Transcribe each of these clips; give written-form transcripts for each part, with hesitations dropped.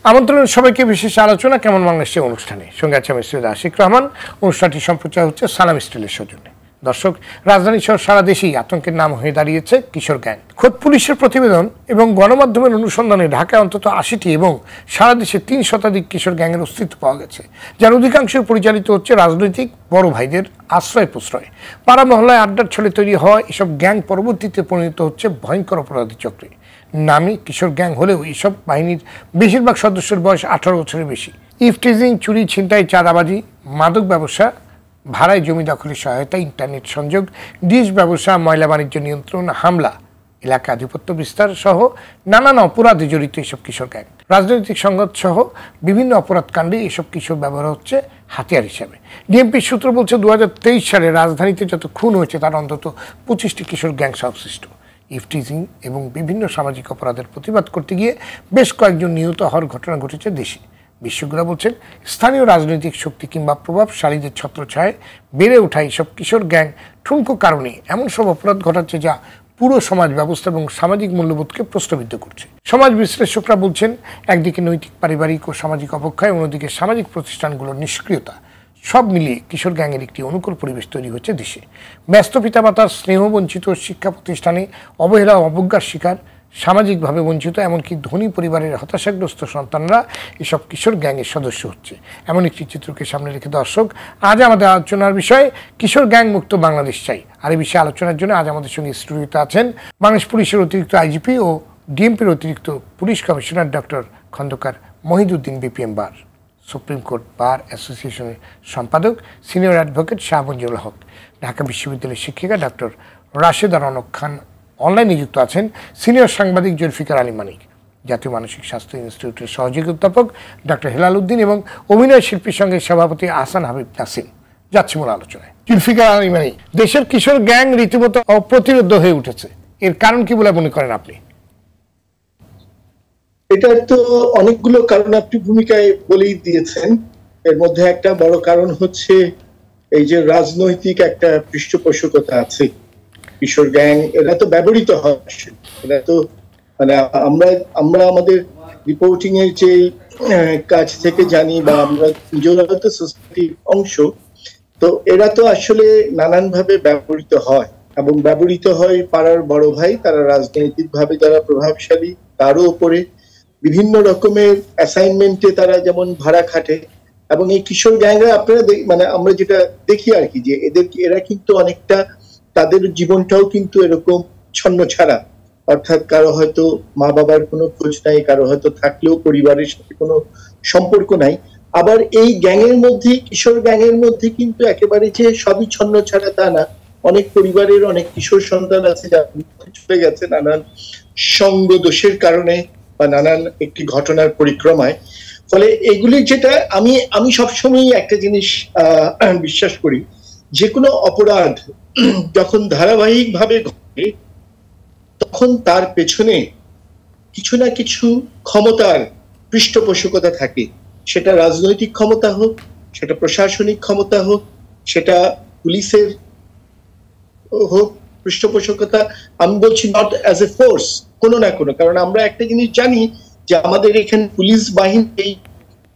আমন্ত্রণ সবাইকে বিশেষ আলোচনা কেমন বাংলাদেশের অনুষ্ঠানে সঙ্গে আছে আমি সৈয়দ আশিক রহমান। অনুষ্ঠানটি সম্প্রচার হচ্ছে সালাম স্টিলের সৌজন্যে। দর্শক, রাজধানী সহ সারা দেশেই আতঙ্কের নাম হয়ে দাঁড়িয়েছে কিশোর গ্যাং। খোদ পুলিশের প্রতিবেদন এবং গণমাধ্যমের অনুসন্ধানে ঢাকায় অন্তত ৮০টি এবং সারা দেশে ৩ শতাধিক কিশোর গ্যাংয়ের অস্তিত্ব পাওয়া গেছে, যার অধিকাংশই পরিচালিত হচ্ছে রাজনৈতিক বড় ভাইদের আশ্রয় প্রশ্রয়। পাড়া মহল্লায় আড্ডার ছলে তৈরি হওয়া এসব গ্যাং পরবর্তীতে পরিণত হচ্ছে ভয়ঙ্কর অপরাধী চক্রে। নামী কিশোর গ্যাং হলেও এইসব বাহিনীর বেশিরভাগ সদস্যের বয়স ১৮ বছরের বেশি। ইফটিজিং, চুরি, ছিনতাই, চাঁদাবাজি, মাদক ব্যবসা, ভাড়ায় জমি দখলের সহায়তা, ইন্টারনেট সংযোগ, ডিশ ব্যবসা, ময়লা বাণিজ্য নিয়ন্ত্রণ, হামলা, এলাকা আধিপত্য বিস্তার সহ নানান অপরাধে জড়িত এসব কিশোর গ্যাং। রাজনৈতিক সংঘাত সহ বিভিন্ন অপরাধ কাণ্ডে এসব কিশোর ব্যবহার হচ্ছে হাতিয়ার হিসাবে। ডিএমপির সূত্র বলছে ২০২৩ সালে রাজধানীতে যত খুন হয়েছে তার অন্তত ২৫টি কিশোর গ্যাং সংশ্লিষ্ট। ইফটিজিং এবং বিভিন্ন সামাজিক অপরাধের প্রতিবাদ করতে গিয়ে বেশ কয়েকজন নিহত হওয়ার ঘটনা ঘটেছে দেশে। বিশেষজ্ঞরা বলছেন, স্থানীয় রাজনৈতিক শক্তি কিংবা প্রভাবশালীদের ছত্রছায়ায় বেড়ে ওঠা এইসব কিশোর গ্যাং ঠুনকো কারণে এমন সব অপরাধ ঘটাচ্ছে যা পুরো সমাজ ব্যবস্থা এবং সামাজিক মূল্যবোধকে প্রশ্নবিদ্ধ করছে। সমাজ বিশ্লেষকরা বলছেন, একদিকে নৈতিক, পারিবারিক ও সামাজিক অবক্ষয়, অন্যদিকে সামাজিক প্রতিষ্ঠানগুলোর নিষ্ক্রিয়তা, সব মিলিয়ে কিশোর গ্যাংয়ের একটি অনুকূল পরিবেশ তৈরি হচ্ছে দেশে। ব্যস্ত পিতামাতার স্নেহবঞ্চিত, শিক্ষা প্রতিষ্ঠানে অবহেলা ও অবজ্ঞার শিকার, সামাজিকভাবে বঞ্চিত, এমনকি ধনী পরিবারের হতাশাগ্রস্ত সন্তানরা এসব কিশোর গ্যাংয়ের সদস্য হচ্ছে। এমন একটি চিত্রকে সামনে রেখে দর্শক, আজ আমাদের আলোচনার বিষয় কিশোর গ্যাং মুক্ত বাংলাদেশ চাই। আর এই বিষয়ে আলোচনার জন্য আজ আমাদের সঙ্গে স্টুডিওতে আছেন বাংলাদেশ পুলিশের অতিরিক্ত আইজিপি ও ডিএমপির অতিরিক্ত police commissioner doctor Khandaker Mohiduddin BPM bar, supreme court bar অ্যাসোসিয়েশনের সম্পাদক সিনিয়র অ্যাডভোকেট শাহ মঞ্জুরুল হক, ঢাকা বিশ্ববিদ্যালয়ের শিক্ষিকা ডক্টর রাশেদা রনক খান, অনলাইনে যুক্ত আছেন সিনিয়র সাংবাদিক জুলফিকার আলী মানিক, জাতীয় মানসিক স্বাস্থ্য ইনস্টিটিউটের সহযোগী অধ্যাপক ডক্টর হেলাল উদ্দিন এবং অভিনয় শিল্পী সঙ্গে সভাপতি আহসান হাবিব নাসিম। যাচ্ছি মূল আলোচনায়। জুলফিকার আলী মানিক, দেশের কিশোর গ্যাং রীতিমতো অপ্রতিরোধ্য হয়ে উঠেছে, এর কারণ কি বলে মনে করেন আপনি? এটার তো অনেকগুলো কারণ আপনি ভূমিকায় বলেই দিয়েছেন। এর মধ্যে একটা বড় কারণ হচ্ছে এই যে রাজনৈতিক একটা পৃষ্ঠপোষকতা আছে। কিশোর গ্যাং এরা তো ব্যবহৃত হয়, এরা তো মানে আমরা আমাদের রিপোর্টিং এর যে কাজ থেকে জানি বা আমরা নিজেরা তো সোসাইটির অংশ, তো এরা তো আসলে নানান ভাবে ব্যবহৃত হয় এবং ব্যবহৃত হয় পাড়ার বড় ভাই, তারা রাজনৈতিক ভাবে যারা প্রভাবশালী তারও উপরে বিভিন্ন রকমের অ্যাসাইনমেন্টে তারা যেমন ভাড়া খাটে। এবং এই কিশোর গ্যাংরা আপনারা মানে আমরা যেটা দেখি আর কি, যে এরা কিন্তু অনেকটা তাদের জীবনটাও কিন্তু এরকম ছন্ন ছাড়া, অর্থাৎ কারো হয়তো মা বাবার কোনো খোঁজ নাই, কারো হয়তো থাকলেও পরিবারের সাথে কোনো সম্পর্ক নাই। আবার এই গ্যাংয়ের মধ্যে, কিশোর গ্যাংয়ের মধ্যে কিন্তু একেবারে যে সবই ছন্ন ছাড়া তা না। অনেক পরিবারের অনেক কিশোর সন্তান আছে যারা চলে গেছে নানান সঙ্গ দোষের কারণে বা নানান একটি ঘটনার পরিক্রমায়। ফলে এগুলি যেটা আমি সবসময় একটা জিনিস বিশ্বাস করি, যে কোনো অপরাধ যখন ধারাবাহিক ভাবে ঘটে তখন তার পেছনে কিছু না কিছু ক্ষমতার পৃষ্ঠপোষকতা থাকে। সেটা রাজনৈতিক ক্ষমতা হোক, সেটা প্রশাসনিক ক্ষমতা হোক, সেটা পুলিশের হোক পৃষ্ঠপোষকতা। আমি বলছি নট অ্যাজ এ ফোর্স, কোনো না কোনো, কারণ আমরা একটা জিনিস জানি যে আমাদের এখানে পুলিশ বাহিনী এই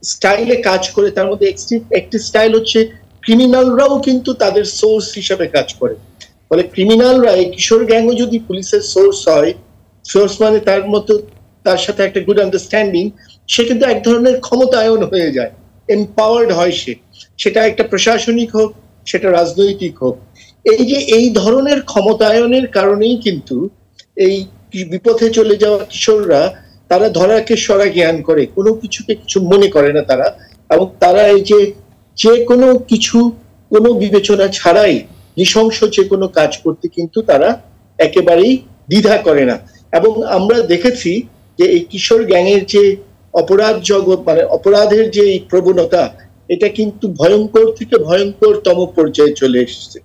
স্টাইলে কাজ করে। তার মধ্যে একটি স্টাইল হচ্ছে ক্রিমিনালরাও কিন্তু তাদের সোর্স হিসেবে কাজ করে। ফলে ক্রিমিনালরা, এই কিশোর গ্যাংও যদি পুলিশের সোর্স হয়, সোর্স মানে তার মতো তার সাথে একটা গুড আন্ডারস্ট্যান্ডিং, সে কিন্তু এক ধরনের ক্ষমতায়ন হয়ে যায়, এম্পাওয়ার্ড হয় সে, সেটা একটা প্রশাসনিক হোক, সেটা রাজনৈতিক হোক। এই যে এই ধরনের ক্ষমতায়নের কারণেই কিন্তু এই বিপথে চলে যাওয়া কিশোররা তারা ধরাকে সরা জ্ঞান করে, কোনো কিছুকে কিছু মনে করে না তারা। এবং তারা এই যে কোনো কিছু, কোনো বিবেচনা ছাড়াই নৃশংস যে কোনো কাজ করতে কিন্তু তারা একেবারেই দ্বিধা করে না। এবং আমরা দেখেছি যে এই কিশোর গ্যাংয়ের যে অপরাধ জগৎ, মানে অপরাধের যে এই প্রবণতা, এটা কিন্তু ভয়ঙ্কর থেকে ভয়ঙ্করতম পর্যায়ে চলে এসেছে।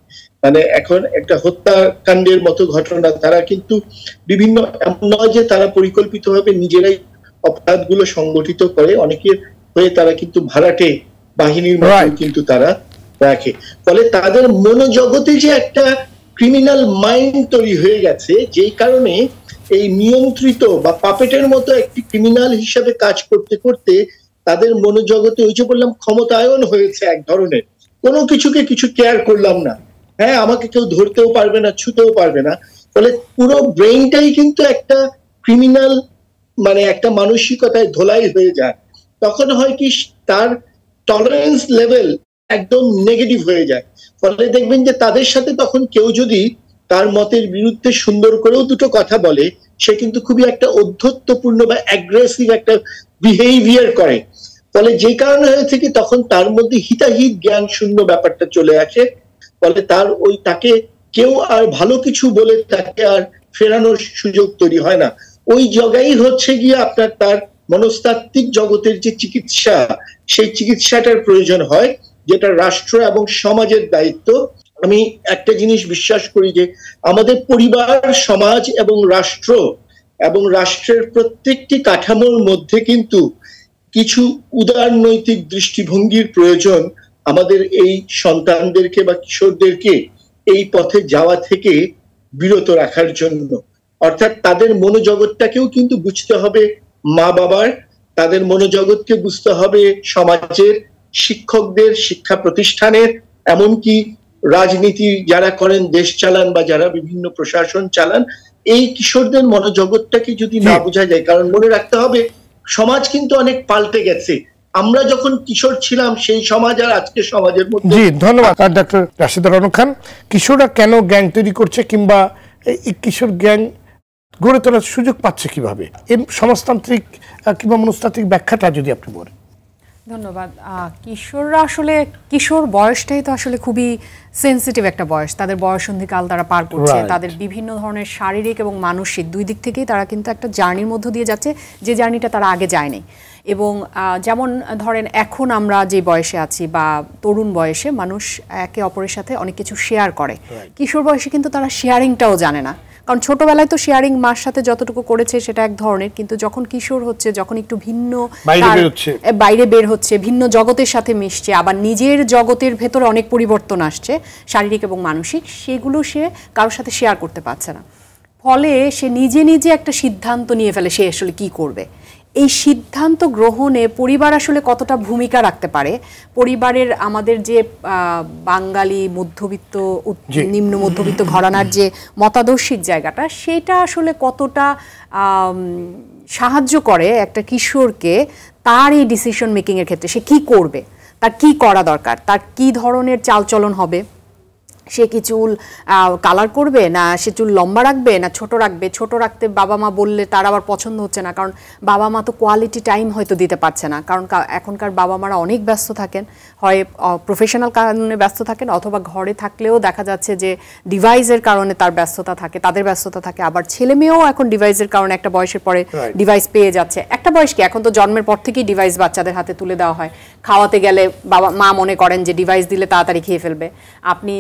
মানে এখন একটা হত্যাকাণ্ডের মতো ঘটনা, তারা কিন্তু বিভিন্ন, এমন নয় যে তারা পরিকল্পিতভাবে নিজেরাই অপরাধগুলো সংগঠিত করে, অনেকের হয়ে তারা কিন্তু ভাড়াটে বাহিনীর মতো কিন্তু তারা রাখে। ফলে তাদের মনোজগতে যে একটা ক্রিমিনাল মাইন্ড তৈরি হয়ে গেছে, যেই কারণে এই নিয়ন্ত্রিত বা পাপেটের মতো একটি ক্রিমিনাল হিসেবে কাজ করতে করতে তাদের মনোজগতে ওই যে বললাম ক্ষমতায়ন হয়েছে এক ধরনের, কোনো কিছুকে কিছু কেয়ার করলাম না, হ্যাঁ আমাকে কেউ ধরতেও পারবে না, ছুতেও পারবে না, ফলে পুরো ব্রেইনটাই কিন্তু একটা ক্রিমিনাল মানে একটা মানসিকতায় ধোলাই হয়ে যায়। তখন হয় কি তার টলারেন্স লেভেল একদম নেগেটিভ হয়ে যায়। ফলে দেখবেন যে তাদের সাথে তখন কেউ যদি তার মতের বিরুদ্ধে সুন্দর করেও দুটো কথা বলে, সে কিন্তু খুবই একটা অধ্যত্বপূর্ণ বা অ্যাগ্রেসিভ একটা বিহেভিয়ার করে। ফলে যে কারণে হয়েছে কি তখন তার মধ্যে হিতাহিত জ্ঞান শূন্য ব্যাপারটা চলে আসে। ফলে তার ওই তাকে কেউ আর ভালো কিছু বলে তাকে আর ফেরানোর সুযোগ তৈরি হয় না। ওই জায়গায় হচ্ছে গিয়ে আপনার তার মনস্তাত্ত্বিক জগতের যে চিকিৎসা, সেই চিকিৎসাটার প্রয়োজন হয়, যেটা রাষ্ট্র এবং সমাজের দায়িত্ব। আমি একটা জিনিস বিশ্বাস করি যে আমাদের পরিবার, সমাজ এবং রাষ্ট্রের প্রত্যেকটি কাঠামোর মধ্যে কিন্তু কিছু উদারনৈতিক দৃষ্টিভঙ্গির প্রয়োজন আমাদের এই সন্তানদেরকে বা কিশোরদেরকে এই পথে যাওয়া থেকে বিরত রাখার জন্য। অর্থাৎ তাদের মনোজগৎটাকেও কিন্তু বুঝতে হবে মা বাবার, তাদের মনোজগৎকে বুঝতে হবে সমাজের, শিক্ষকদের, শিক্ষা প্রতিষ্ঠানের, এমনকি রাজনীতি যারা করেন, দেশ চালান বা যারা বিভিন্ন প্রশাসন চালান, এই কিশোরদের মনোজগৎটাকে যদি না বোঝা যায়, কারণ মনে রাখতে হবে সমাজ কিন্তু অনেক পাল্টে গেছে। আমরা যখন কিশোর ছিলাম সেই সমাজ আর আজকে সমাজের মধ্যে। জি ধন্যবাদ ডক্টর রাশেদা রনক খান। কিশোররা কেন গ্যাং তৈরি করছে কিংবা এই কিশোর গ্যাং গড়ে তোলার সুযোগ পাচ্ছে কিভাবে, এই সমাজতান্ত্রিক কিংবা মনস্তাত্ত্বিক ব্যাখ্যাটা যদি আপনি বলেন। ধন্যবাদ। কিশোররা আসলে কিশোর বয়সটাই তো আসলে খুবই সেন্সিটিভ একটা বয়স, তাদের বয়সন্ধিকাল তারা পার করছে, তাদের বিভিন্ন ধরনের শারীরিক এবং মানসিক দুই দিক থেকেই তারা কিন্তু একটা জার্নির মধ্য দিয়ে যাচ্ছে, যে জার্নিটা তারা আগে যায়নি। এবং যেমন ধরেন এখন আমরা যে বয়সে আছি বা তরুণ বয়সে মানুষ একে অপরের সাথে অনেক কিছু শেয়ার করে, কিশোর বয়সে কিন্তু তারা শেয়ারিংটাও জানে না। কারণ ছোটবেলায় তো শেয়ারিং মার সাথে যতটুকু করেছে সেটা এক ধরনের, কিন্তু যখন কিশোর হচ্ছে, যখন একটু ভিন্ন বাইরে বের হচ্ছে, ভিন্ন জগতের সাথে মিশছে, আবার নিজের জগতের ভেতরে অনেক পরিবর্তন আসছে শারীরিক এবং মানসিক, সেগুলো সে কারোর সাথে শেয়ার করতে পারছে না। ফলে সে নিজে নিজে একটা সিদ্ধান্ত নিয়ে ফেলে সে আসলে কি করবে। এই সিদ্ধান্ত গ্রহণে পরিবার আসলে কতটা ভূমিকা রাখতে পারে, পরিবারের আমাদের যে বাঙালি মধ্যবিত্ত নিম্ন মধ্যবিত্ত ঘরানার যে মতাদর্শিক জায়গাটা, সেটা আসলে কতটা সাহায্য করে একটা কিশোরকে তার এই ডিসিশন মেকিংয়ের ক্ষেত্রে, সে কি করবে, তার কি করা দরকার, তার কি ধরনের চালচলন হবে, সে কি চুল কালার করবে, না সে চুল লম্বা রাখবে, না ছোট রাখবে। ছোট রাখতে বাবা মা বললে তার আবার পছন্দ হচ্ছে না, কারণ বাবা মা তো কোয়ালিটি টাইম হয়তো দিতে পারছে না, কারণ এখনকার বাবা মারা অনেক ব্যস্ত থাকেন, হয় প্রফেশনাল কারণে ব্যস্ত থাকেন, অথবা ঘরে থাকলেও দেখা যাচ্ছে যে ডিভাইসের কারণে তার ব্যস্ততা থাকে, তাদের ব্যস্ততা থাকে। আবার ছেলে মেয়েও এখন ডিভাইসের কারণে একটা বয়সের পরে ডিভাইস পেয়ে যাচ্ছে। একটা বয়স কি, এখন তো জন্মের পর থেকেই ডিভাইস বাচ্চাদের হাতে তুলে দেওয়া হয়। খাওয়াতে গেলে বাবা মা মনে করেন যে ডিভাইস দিলে তাড়াতাড়ি খেয়ে ফেলবে। আপনি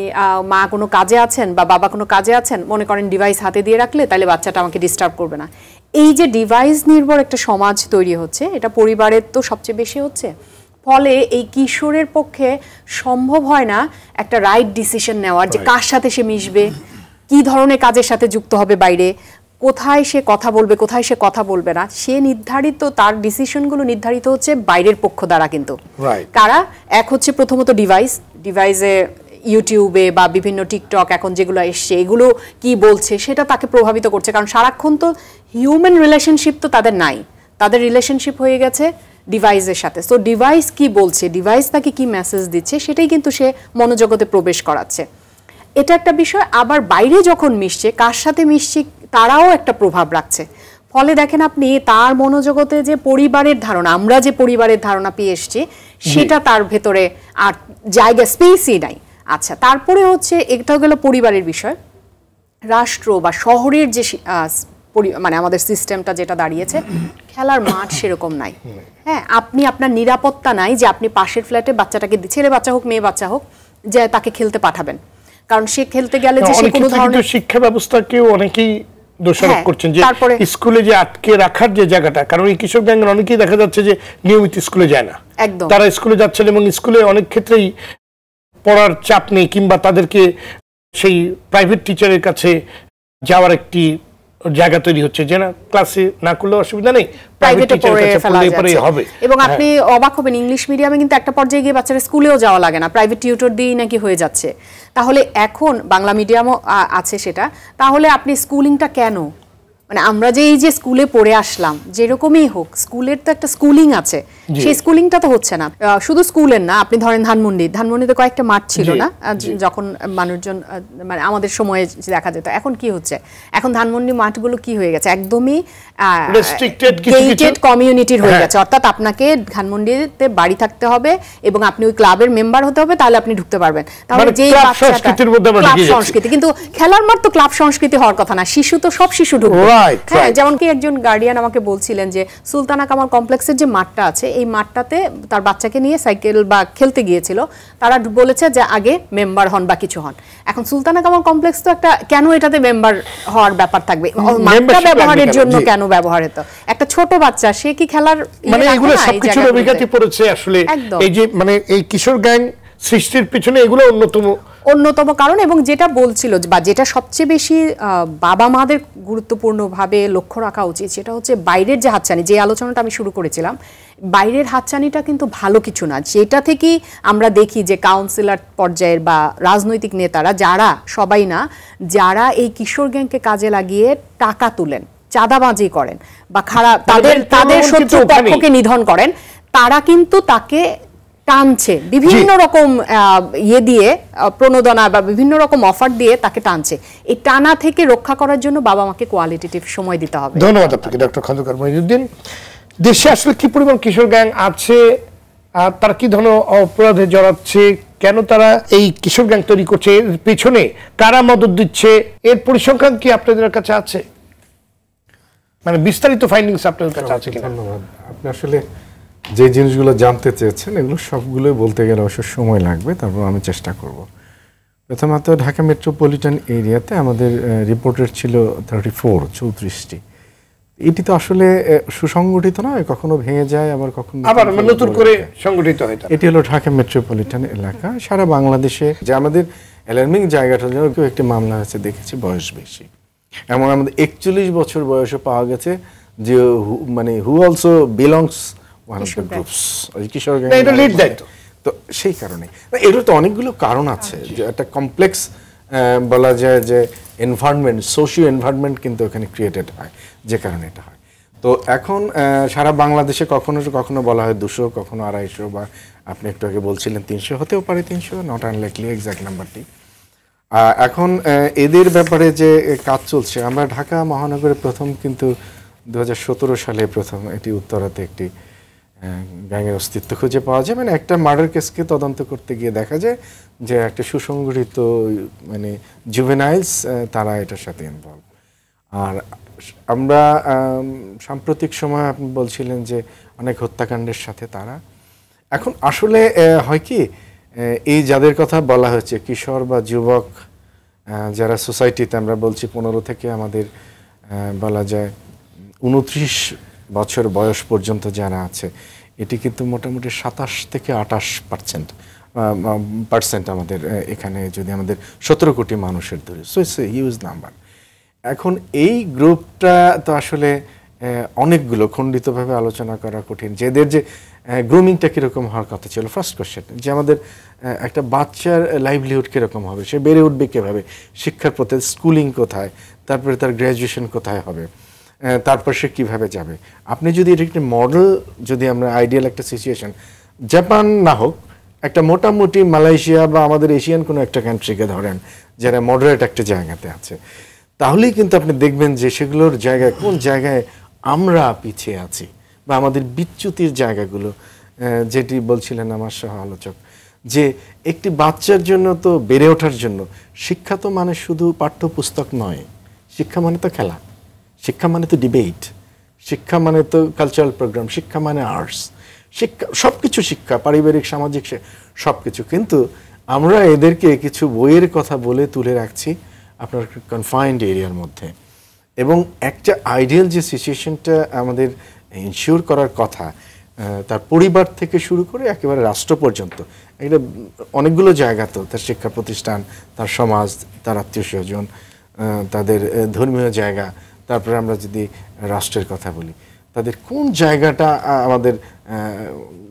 মা কোনো কাজে আছেন বা বাবা কোনো কাজে আছেন, মনে করেন ডিভাইস হাতে দিয়ে রাখলে তাহলে বাচ্চাটা আমাকে ডিস্টার্ব করবে না। এই যে ডিভাইস নির্ভর একটা সমাজ তৈরি হচ্ছে, এটা পরিবারের তো সবচেয়ে বেশি হচ্ছে। ফলে এই কিশোরের পক্ষে সম্ভব হয় না একটা রাইট ডিসিশন নেওয়ার, যে কার সাথে সে মিশবে, কি ধরনের কাজের সাথে যুক্ত হবে বাইরে, কোথায় সে কথা বলবে, কোথায় সে কথা বলবে না। সে নির্ধারিত, তার ডিসিশনগুলো নির্ধারিত হচ্ছে বাইরের পক্ষ দ্বারা। কিন্তু কারা, এক হচ্ছে প্রথমত ডিভাইসে ইউটিউবে বা বিভিন্ন টিকটক এখন যেগুলো এসছে, এগুলো কি বলছে সেটা তাকে প্রভাবিত করছে। কারণ সারাক্ষণ তো হিউম্যান রিলেশনশিপ তো তাদের নাই, তাদের রিলেশনশিপ হয়ে গেছে ডিভাইসের সাথে। সো ডিভাইস কি বলছে, ডিভাইস তাকে কি মেসেজ দিচ্ছে, সেটাই কিন্তু সে মনোজগতে প্রবেশ করাচ্ছে। এটা একটা বিষয়। আবার বাইরে যখন মিশছে, কার সাথে মিশছে তারাও একটা প্রভাব রাখছে। ফলে দেখেন আপনি তার মনোজগতে যে পরিবারের ধারণা, আমরা যে পরিবারের ধারণা পেয়ে এসছি, সেটা তার ভেতরে আর জায়গা, স্পেসই নাই। আচ্ছা, তারপরে হচ্ছে এটা গেল পরিবারের বিষয়। রাষ্ট্র বা শহরের যে মানে আমাদের সিস্টেমটা যেটা দাঁড়িয়েছে, খেলার মাঠ সেরকম নাই। হ্যাঁ, আপনি আপনার নিরাপত্তা নাই যে আপনি পাশের ফ্ল্যাটে বাচ্চাটাকে, ছেলে বাচ্চা হোক মেয়ে বাচ্চা হোক, যে তাকে খেলতে পাঠাবেন। কারণ সে খেলতে গেলে যে সে কোনো ধরনের শিক্ষা ব্যবস্থাকেও অনেকেই দোষারোপ করছেন যে স্কুলে যে আটকে রাখার যে জায়গাটা, কারণ এই কিশোর গ্যাংয়ের অনেকেই দেখা যাচ্ছে যে নিয়মিত স্কুলে যায় না, তারা স্কুলে যাচ্ছেন এবং স্কুলে অনেক ক্ষেত্রেই পড়ার চাপ নেই, কিংবা তাদেরকে সেই প্রাইভেট টিচারের কাছে যাওয়ার একটি জায়গা তৈরি হচ্ছে যে না ক্লাসে না করলে অসুবিধা নেই, প্রাইভেটে পড়ে ফেলা যাচ্ছে হবে। এবং আপনি অবাক হবেন, ইংলিশ মিডিয়ামে কিন্তু একটা পর্যায়ে গিয়ে বাচ্চারা স্কুলেও যাওয়া লাগে না, প্রাইভেট টিউটর দিয়েই নাকি হয়ে যাচ্ছে। তাহলে এখন বাংলা মিডিয়ামও আছে সেটা, তাহলে আপনি স্কুলিংটা কেন, মানে আমরা যে এই যে স্কুলে পড়ে আসলাম যেরকমই হোক, স্কুলের তো একটা স্কুলিং আছে, সেই স্কুলিংটা তো হচ্ছে না। শুধু স্কুলের না, আপনি ধরেন ধানমন্ডিতে কয়েকটা মাঠ ছিল না যখন মানুষজন, মানে আমাদের সময়ে দেখা যেত। এখন কি হচ্ছে, এখন ধানমন্ডি মাঠগুলো কি হয়ে গেছে, একদমই গেটেড কমিউনিটির হয়ে গেছে। অর্থাৎ আপনাকে ধানমন্ডিতে বাড়ি থাকতে হবে এবং আপনি ওই ক্লাবের মেম্বার হতে হবে, তাহলে আপনি ঢুকতে পারবেন। তাহলে যে ক্লাব সংস্কৃতি, কিন্তু খেলার মাঠ তো ক্লাব সংস্কৃতি হওয়ার কথা না, শিশু তো সব শিশু ঢুকবে। হ্যাঁ, যেমন কি একজন গার্ডিয়ান আমাকে বলছিলেন যে সুলতানা কামাল কমপ্লেক্সের যে মাঠটা আছে, এই মাঠটাতে তার বাচ্চাকে নিয়ে সাইকেল বা খেলতে গিয়েছিল, তারা বলেছে যে আগে মেম্বার হন বা কিছু হন। এখন সুলতানা কামাল কমপ্লেক্স তো একটা, কেন এটাতে মেম্বার হওয়ার ব্যাপার থাকবে, মাঠটা ব্যবহারের জন্য কেন ব্যবহার হতো, একটা ছোট বাচ্চা সে কি খেলার, মানে এগুলো সবকিছুর অভিজ্ঞতা পড়েছে আসলে। এই যে মানে এই কিশোর গ্যাং সৃষ্টির পিছনে এগুলো অন্যতম কারণ। এবং যেটা বলছিল বা যেটা সবচেয়ে বেশি বাবা মাদের গুরুত্বপূর্ণভাবে লক্ষ্য রাখা উচিত, সেটা হচ্ছে বাইরের যে হাতছানি, যে আলোচনাটা আমি শুরু করেছিলাম, বাইরের হাতছানিটা কিন্তু ভালো কিছু না। যেটা থেকেই আমরা দেখি যে কাউন্সিলর পর্যায়ের বা রাজনৈতিক নেতারা, যারা সবাই না, যারা এই কিশোর গ্যাংকে কাজে লাগিয়ে টাকা তুলেন, চাঁদাবাজি করেন বা খারাপ তাদের শত্রু পক্ষকে নিধন করেন, তারা কিন্তু তাকে টানছে বিভিন্ন রকম ইয়ে দিয়ে, প্রণোদনা বা বিভিন্ন রকম অফার দিয়ে তাকে টানছে। এই টানা থেকে রক্ষা করার জন্য বাবা মাকে কোয়ালিটেটিভ সময় দিতে হবে। ধন্যবাদ আপনাকে ডক্টর খন্দকার মহিউদ্দিন। দেশে আসলে কি পরিমাণ কিশোর গ্যাং আছে, আর তারা কি ধরনের অপরাধে জড়াচ্ছে, কেন তারা এই কিশোর গ্যাং তৈরি করছে, এর পেছনে কারা মদত দিচ্ছে, এর পরিসংখ্যান কি আপনাদের কাছে আছে, মানে বিস্তারিত ফাইন্ডিংস আপনাদের কাছে আছে কিনা? ধন্যবাদ। আপনি আসলে যে জিনিসগুলো জানতে চেয়েছেন এগুলো সবগুলো বলতে গেলে অবশ্য সময় লাগবে, তারপর আমি চেষ্টা করব। প্রথমত ঢাকা মেট্রোপলিটন এরিয়াতে আমাদের রিপোর্টের ছিল 34 এটি তো আসলে সুসংগঠিত নয়, কখনো ভেঙে যায় আবার কখনো আবার নতুন করে সংগঠিত হয়। এটি হলো ঢাকা মেট্রোপলিটন এলাকা। সারা বাংলাদেশে যে আমাদের অ্যালার্মিং জায়গাটার জন্য কেউ একটি মামলা হয়েছে দেখেছি বয়স বেশি, এমন আমাদের 41 বছর বয়সে পাওয়া গেছে যে মানে who also belongs one of the groups, Kishore gang. তো সেই কারণে এগুলো তো অনেকগুলো কারণ আছে, যে একটা কমপ্লেক্স বলা যায় যে এনভায়রনমেন্ট, সোশিও এনভায়রনমেন্ট কিন্তু ওখানে ক্রিয়েটেড হয়, যে কারণে এটা হয়। তো এখন সারা বাংলাদেশে কখনো কখনো বলা হয় 200, কখনো 250, বা আপনি একটু আগে বলছিলেন 300, হতেও পারে 300, নট আনলাইকলি এক্সাক্ট নাম্বারটি। এখন এদের ব্যাপারে যে কাজ চলছে, আমরা ঢাকা মহানগরে প্রথম কিন্তু 2017 সালে প্রথম এটি উত্তরাতে একটি গ্যাংয়ের অস্তিত্ব খুঁজে পাওয়া যায়। মানে একটা মার্ডার কেসকে তদন্ত করতে গিয়ে দেখা যায় যে একটা সুসংগঠিত মানে জুভেনাইলস তারা এটার সাথে ইনভলভ। আর আমরা সাম্প্রতিক সময় আপনি বলছিলেন যে অনেক হত্যাকাণ্ডের সাথে তারা, এখন আসলে হয় কি, এই যাদের কথা বলা হচ্ছে কিশোর বা যুবক, যারা সোসাইটিতে আমরা বলছি 15 থেকে আমাদের বলা যায় 29 বছর বয়স পর্যন্ত যারা আছে, এটি কিন্তু মোটামুটি 27 থেকে 28% আমাদের এখানে, যদি আমাদের 17 কোটি মানুষের ধরি, so it's a huge number. এখন এই গ্রুপটা তো আসলে অনেকগুলো, খণ্ডিতভাবে আলোচনা করা কঠিন। যে এদের যে গ্রুমিংটা কীরকম হওয়ার কথা ছিল, ফার্স্ট কোয়েশ্চেন, যে আমাদের একটা বাচ্চার লাইভলিহুড কীরকম হবে, সে বেড়ে উঠবে কীভাবে, শিক্ষার পথে স্কুলিং কোথায়, তারপরে তার গ্র্যাজুয়েশন কোথায় হবে, তারপর সে কীভাবে যাবে। আপনি যদি এটা একটি মডেল, যদি আমরা আইডিয়াল একটা সিচুয়েশন, জাপান না হোক, একটা মোটামুটি মালয়েশিয়া বা আমাদের এশিয়ান কোনো একটা কান্ট্রিকে ধরেন, যারা মডারেট একটা জায়গাতে আছে, তাহলেই কিন্তু আপনি দেখবেন যে সেগুলোর জায়গায় কোন জায়গায় আমরা পিছিয়ে আছি, বা আমাদের বিচ্যুতির জায়গাগুলো, যেটি বলছিলেন আমার সহ আলোচক, যে একটি বাচ্চার জন্য তো বেড়ে ওঠার জন্য শিক্ষা তো মানে শুধু পাঠ্যপুস্তক নয়, শিক্ষা মানে তো খেলা, শিক্ষা মানে তো ডিবেট, শিক্ষা মানে তো কালচারাল প্রোগ্রাম, শিক্ষা মানে আর্টস, শিক্ষা সব কিছু, শিক্ষা পারিবারিক সামাজিক সব কিছু। কিন্তু আমরা এদেরকে কিছু বইয়ের কথা বলে তুলে রাখছি আপনার কনফাইন্ড এরিয়ার মধ্যে, এবং একটা আইডিয়াল যে সিচুয়েশনটা আমাদের ইনশিওর করার কথা, তার পরিবার থেকে শুরু করে একেবারে রাষ্ট্র পর্যন্ত, এটা অনেকগুলো জায়গা, তো তার শিক্ষা প্রতিষ্ঠান, তার সমাজ, তার আত্মীয় স্বজন, তাদের ধর্মীয় জায়গা, তারপরে আমরা যদি রাষ্ট্রের কথা বলি, তাদের কোন জায়গাটা আমাদের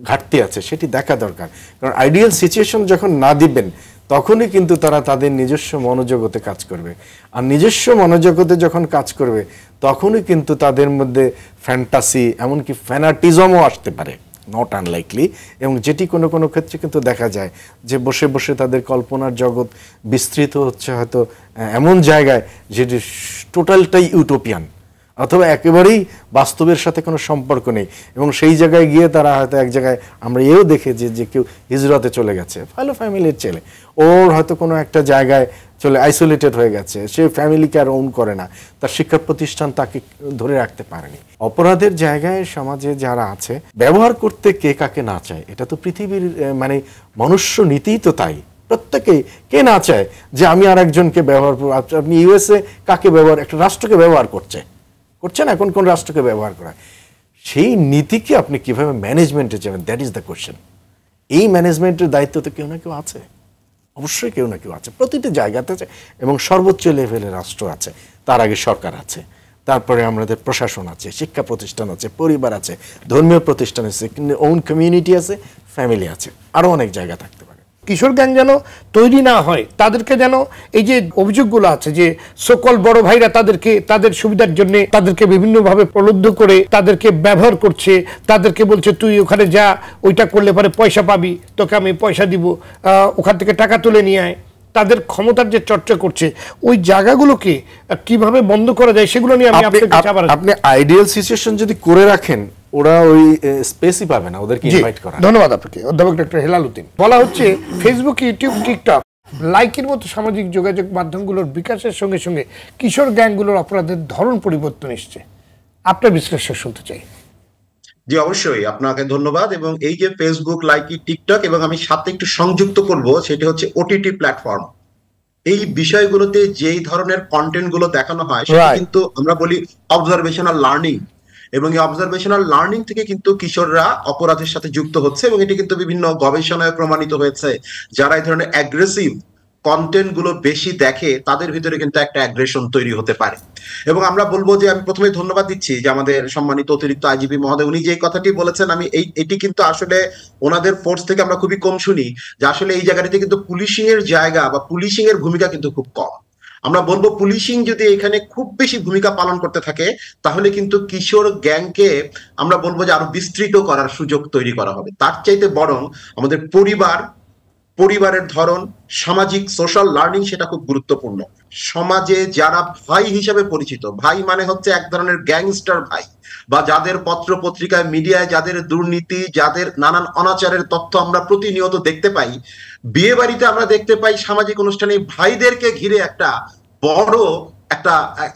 ঘাটতি আছে সেটি দেখা দরকার। কারণ আইডিয়াল সিচুয়েশন যখন না দিবেন তখনই কিন্তু তারা তাদের নিজস্ব মনোজগতে কাজ করবে, আর নিজস্ব মনোজগতে যখন কাজ করবে তখনই কিন্তু তাদের মধ্যে ফ্যান্টাসি এমনকি ফ্যানাটিজমও আসতে পারে, নট আনলাইকলি। এবং যেটি কোনো কোনো ক্ষেত্রে কিন্তু দেখা যায় যে বসে বসে তাদের কল্পনার জগৎ বিস্তৃত হচ্ছে হয়তো এমন জায়গায় যেটি টোটালটাই ইউটোপিয়ান, অথবা একেবারেই বাস্তবের সাথে কোনো সম্পর্ক নেই। এবং সেই জায়গায় গিয়ে তারা হয়তো এক জায়গায় আমরা এও দেখে যে কেউ হিজরতে চলে গেছে, ভালো ফ্যামিলির ছেলে, ওর হয়তো কোনো একটা জায়গায় চলে আইসোলেটেড হয়ে গেছে, সে ফ্যামিলিকে আর ওন করে না, তার শিক্ষা প্রতিষ্ঠান তাকে ধরে রাখতে পারেনি। অপরাধের জায়গায় সমাজে যারা আছে ব্যবহার করতে কে কাকে না চায়, এটা তো পৃথিবীর মানে মনুষ্য নীতিই তো তাই। প্রত্যেকেই কে না চায় যে আমি আর একজনকে ব্যবহার করব। আপনি ইউএসএ কাকে ব্যবহার, একটা রাষ্ট্রকে ব্যবহার করছেন এখন কোন রাষ্ট্রকে ব্যবহার করা, সেই নীতিকে আপনি কিভাবে ম্যানেজমেন্টে যাবেন, দ্যাট ইজ দ্য কোয়েশ্চেন। এই ম্যানেজমেন্টের দায়িত্ব তো কেউ না কেউ আছে, অবশ্যই কেউ না কেউ আছে, প্রতিটি জায়গাতে আছে। এবং সর্বোচ্চ লেভেলে রাষ্ট্র আছে, তার আগে সরকার আছে, তারপরে আমাদের প্রশাসন আছে, শিক্ষা প্রতিষ্ঠান আছে, পরিবার আছে, ধর্মীয় প্রতিষ্ঠান আছে, ওন কমিউনিটি আছে, ফ্যামিলি আছে, আরও অনেক জায়গা থাকতে পারে। কিশোর গ্যাং যেন তৈরি না হয়, তাদেরকে যেন এই যে অভিযোগগুলো আছে যে সকল বড় ভাইরা তাদের সুবিধার জন্য তাদেরকে বিভিন্নভাবে প্রলুব্ধ করে তাদেরকে ব্যবহার করছে, তাদেরকে বলছে তুই ওখানে যা, ওইটা করলে পরে পয়সা পাবি, তোকে আমি পয়সা দিব, ওখান থেকে টাকা তুলে নিয়ে আয়, তাদের ক্ষমতার যে চর্চা করছে, ওই জায়গাগুলোকে কিভাবে বন্ধ করা যায় সেগুলো নিয়ে আমি আপনার কাছে আবার। আপনি আইডিয়াল সিচুয়েশন যদি করে রাখেন, ওরা ওই স্পেসই পাবে না ওদেরকে ইনভাইট করা। ধন্যবাদ আপনাকে অধ্যাপক ডক্টর হেলাল উদ্দিন। বলা হচ্ছে ফেসবুক, ইউটিউব, টিকটক, লাইকের মতো সামাজিক যোগাযোগ মাধ্যমগুলোর বিকাশের সঙ্গে সঙ্গে কিশোর গ্যাংগুলোর অপরাধের ধরন পরিবর্তন এসছে। আপনার বিশ্লেষণ শুনতে চাই। জি অবশ্যই, আপনাকে ধন্যবাদ। এবং এই যে ফেসবুক, লাইকি, টিকটক, এবং আমি সাথে একটু সংযুক্ত করব, সেটা হচ্ছে ওটিটি প্ল্যাটফর্ম। এই বিষয়গুলোতে যেই ধরনের কন্টেন্ট গুলো দেখানো হয় সেটা কিন্তু আমরা বলি অবজারভেশনাল লার্নিং, এবং এই অবজারভেশনাল লার্নিং থেকে কিন্তু কিশোররা অপরাধের সাথে যুক্ত হচ্ছে। এবং এটি কিন্তু বিভিন্ন গবেষণায় প্রমাণিত হয়েছে, যারা এই ধরনের অ্যাগ্রেসিভ কন্টেন্ট গুলো বেশি দেখে তাদের ভিতরে কিন্তু একটা অ্যাগ্রেশন তৈরি হতে পারে। এবং আমরা বলবো যে, আমি প্রথমে ধন্যবাদ দিচ্ছি যে আমাদের সম্মানিত অতিরিক্ত আইজিপি মহোদয়, উনি যে কথাটি বলেছেন, আমি এটি কিন্তু আসলে ওনাদের ফোর্স থেকে আমরা খুবই কম শুনি, যে আসলে এই জায়গাটিতে কিন্তু পুলিশিং এর জায়গা বা পুলিশিং এর ভূমিকা কিন্তু খুব কম। আমরা বলবো পুলিশিং যদি এখানে খুব বেশি ভূমিকা পালন করতে থাকে, তাহলে কিন্তু কিশোর গ্যাংকে আমরা বলবো যে আরো বিস্তৃত করার সুযোগ তৈরি করা হবে। তার চাইতে বরং আমাদের পরিবারের ধরন, সামাজিক সোশ্যাল লার্নিং, সেটা খুব গুরুত্বপূর্ণ। সমাজে যারা ভাই হিসেবে পরিচিত, ভাই মানে হচ্ছে এক ধরনের গ্যাংস্টার ভাই, বা যাদের পত্র পত্রিকায়, মিডিয়ায় যাদের দুর্নীতি, যাদের নানান অনাচারের তথ্য আমরা প্রতিনিয়ত দেখতে পাই, বিয়ে বাড়িতে আমরা দেখতে পাই, সামাজিক অনুষ্ঠানে ভাইদেরকে ঘিরে একটা বড়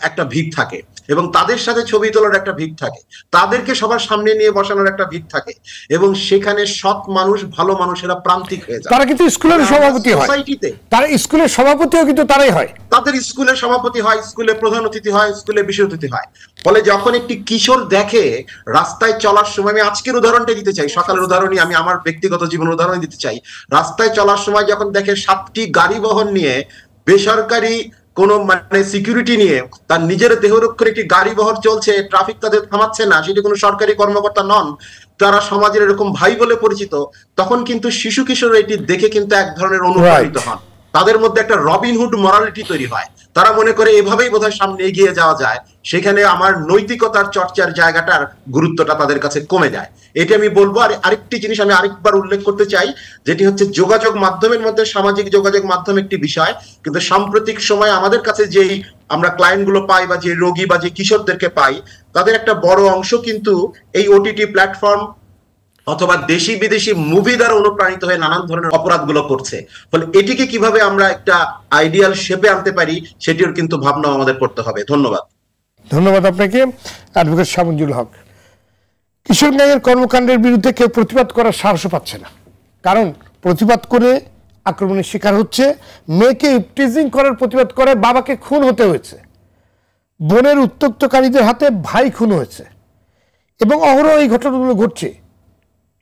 একটা ভিড় থাকে, এবং তাদের সাথে ছবি তোলার একটা ভিড় থাকে, তাদেরকে সবার সামনে নিয়ে বসানোর একটা ভিড় থাকে, এবং সেখানে সৎ মানুষ, ভালো মানুষেরা প্রান্তিক হয়ে যায়। তারা কিন্তু স্কুলের সভাপতি হয়, সোসাইটিতে তারা স্কুলের সভাপতিও কিন্তু তারাই হয়, তাদের স্কুলের সভাপতি হয়, স্কুলে প্রধান অতিথি হয়, স্কুলে বিশেষ অতিথি হয়। ফলে যখন একটি কিশোর দেখে রাস্তায় চলার সময়, আমি আজকের উদাহরণটা দিতে চাই, সকালের উদাহরণই আমি আমার ব্যক্তিগত জীবনের উদাহরণ দিতে চাই। রাস্তায় চলার সময় যখন দেখে 7টি গাড়ি বহন নিয়ে, বেসরকারি কোন মানে সিকিউরিটি নিয়ে তার নিজের দেহরক্ষীর একটি গাড়ি বহর চলছে, ট্রাফিক তাদের থামাচ্ছে না, সেটি কোনো সরকারি কর্মকর্তা নন, তারা সমাজের এরকম ভাই বলে পরিচিত, তখন কিন্তু শিশু কিশোর এটি দেখে কিন্তু এক ধরনের অনুপ্রাণিত হন। তাদের মধ্যে একটা রবিনহুড মরালিটি তৈরি হয়, তারা মনে করে এভাবেই বোধহয় সামনে এগিয়ে যাওয়া যায়, সেখানে আমার নৈতিকতার চর্চার জায়গাটার গুরুত্বটা তাদের কাছে কমে যায়। এটি আমি বলবো। আর আরেকটি জিনিস আমি আরেকবার উল্লেখ করতে চাই, যেটি হচ্ছে যোগাযোগ মাধ্যমের মধ্যে সামাজিক যোগাযোগ মাধ্যম একটি বিষয়, কিন্তু সাম্প্রতিক সময় আমাদের কাছে যেই আমরা ক্লায়েন্ট গুলো পাই, বা যে রোগী বা যে কিশোরদেরকে পাই, তাদের একটা বড় অংশ কিন্তু এই ওটিটি প্ল্যাটফর্ম অথবা দেশি বিদেশি মুভি দ্বারা অনুপ্রাণিত হয়ে নানান ধরনের অপরাধগুলো করছে। ফলে এটিকে কিভাবে আমরা একটা আইডিয়াল শেপে আনতে পারি, সেটির কিন্তু ভাবনা আমাদের করতে হবে। ধন্যবাদ। ধন্যবাদ আপনাকে অ্যাডভোকেট শামুজুল হক। কিশোর গ্যাংয়ের কর্মকাণ্ডের বিরুদ্ধে কেউ প্রতিবাদ করার সাহসও পাচ্ছে না, কারণ প্রতিবাদ করে আক্রমণের শিকার হচ্ছে, মেয়েকে ইপটিজিং করার প্রতিবাদ করে বাবাকে খুন হতে হয়েছে, বোনের উত্ত্যক্তকারীদের হাতে ভাই খুন হয়েছে, এবং অহরহ এই ঘটনাগুলো ঘটছে।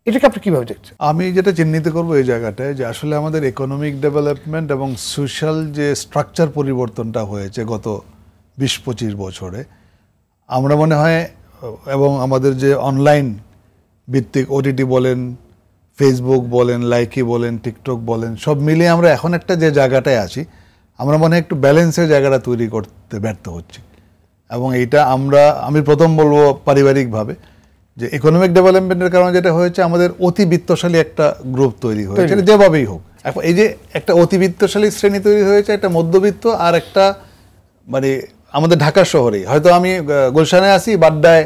এটাকে আপনি কিভাবে দেখছেন? আমি যেটা চিহ্নিত করবো এই জায়গাটায়, যে আসলে আমাদের ইকোনমিক ডেভেলপমেন্ট এবং সোশ্যাল যে স্ট্রাকচার পরিবর্তনটা হয়েছে গত 20-25 বছরে, আমরা মনে হয় এবং আমাদের যে অনলাইন ভিত্তিক ওটিটি বলেন, ফেসবুক বলেন, লাইকি বলেন, টিকটক বলেন, সব মিলিয়ে আমরা এখন একটা যে জায়গাটায় আছি, আমরা মনে হয় একটু ব্যালেন্সের জায়গাটা তৈরি করতে ব্যর্থ হচ্ছি। এবং এইটা আমি প্রথম বলবো পারিবারিকভাবে যে ইকোনমিক ডেভেলপমেন্টের কারণে যেটা হয়েছে, আমাদের অতি বিত্তশালী একটা গ্রুপ তৈরি হয়েছে, যেভাবেই হোক। এখন এই যে একটা অতি বিত্তশালী শ্রেণী তৈরি হয়েছে, একটা মধ্যবিত্ত আর একটা মানে আমাদের ঢাকা শহরেই হয়তো আমি গুলশানে আসি, বাড্ডায়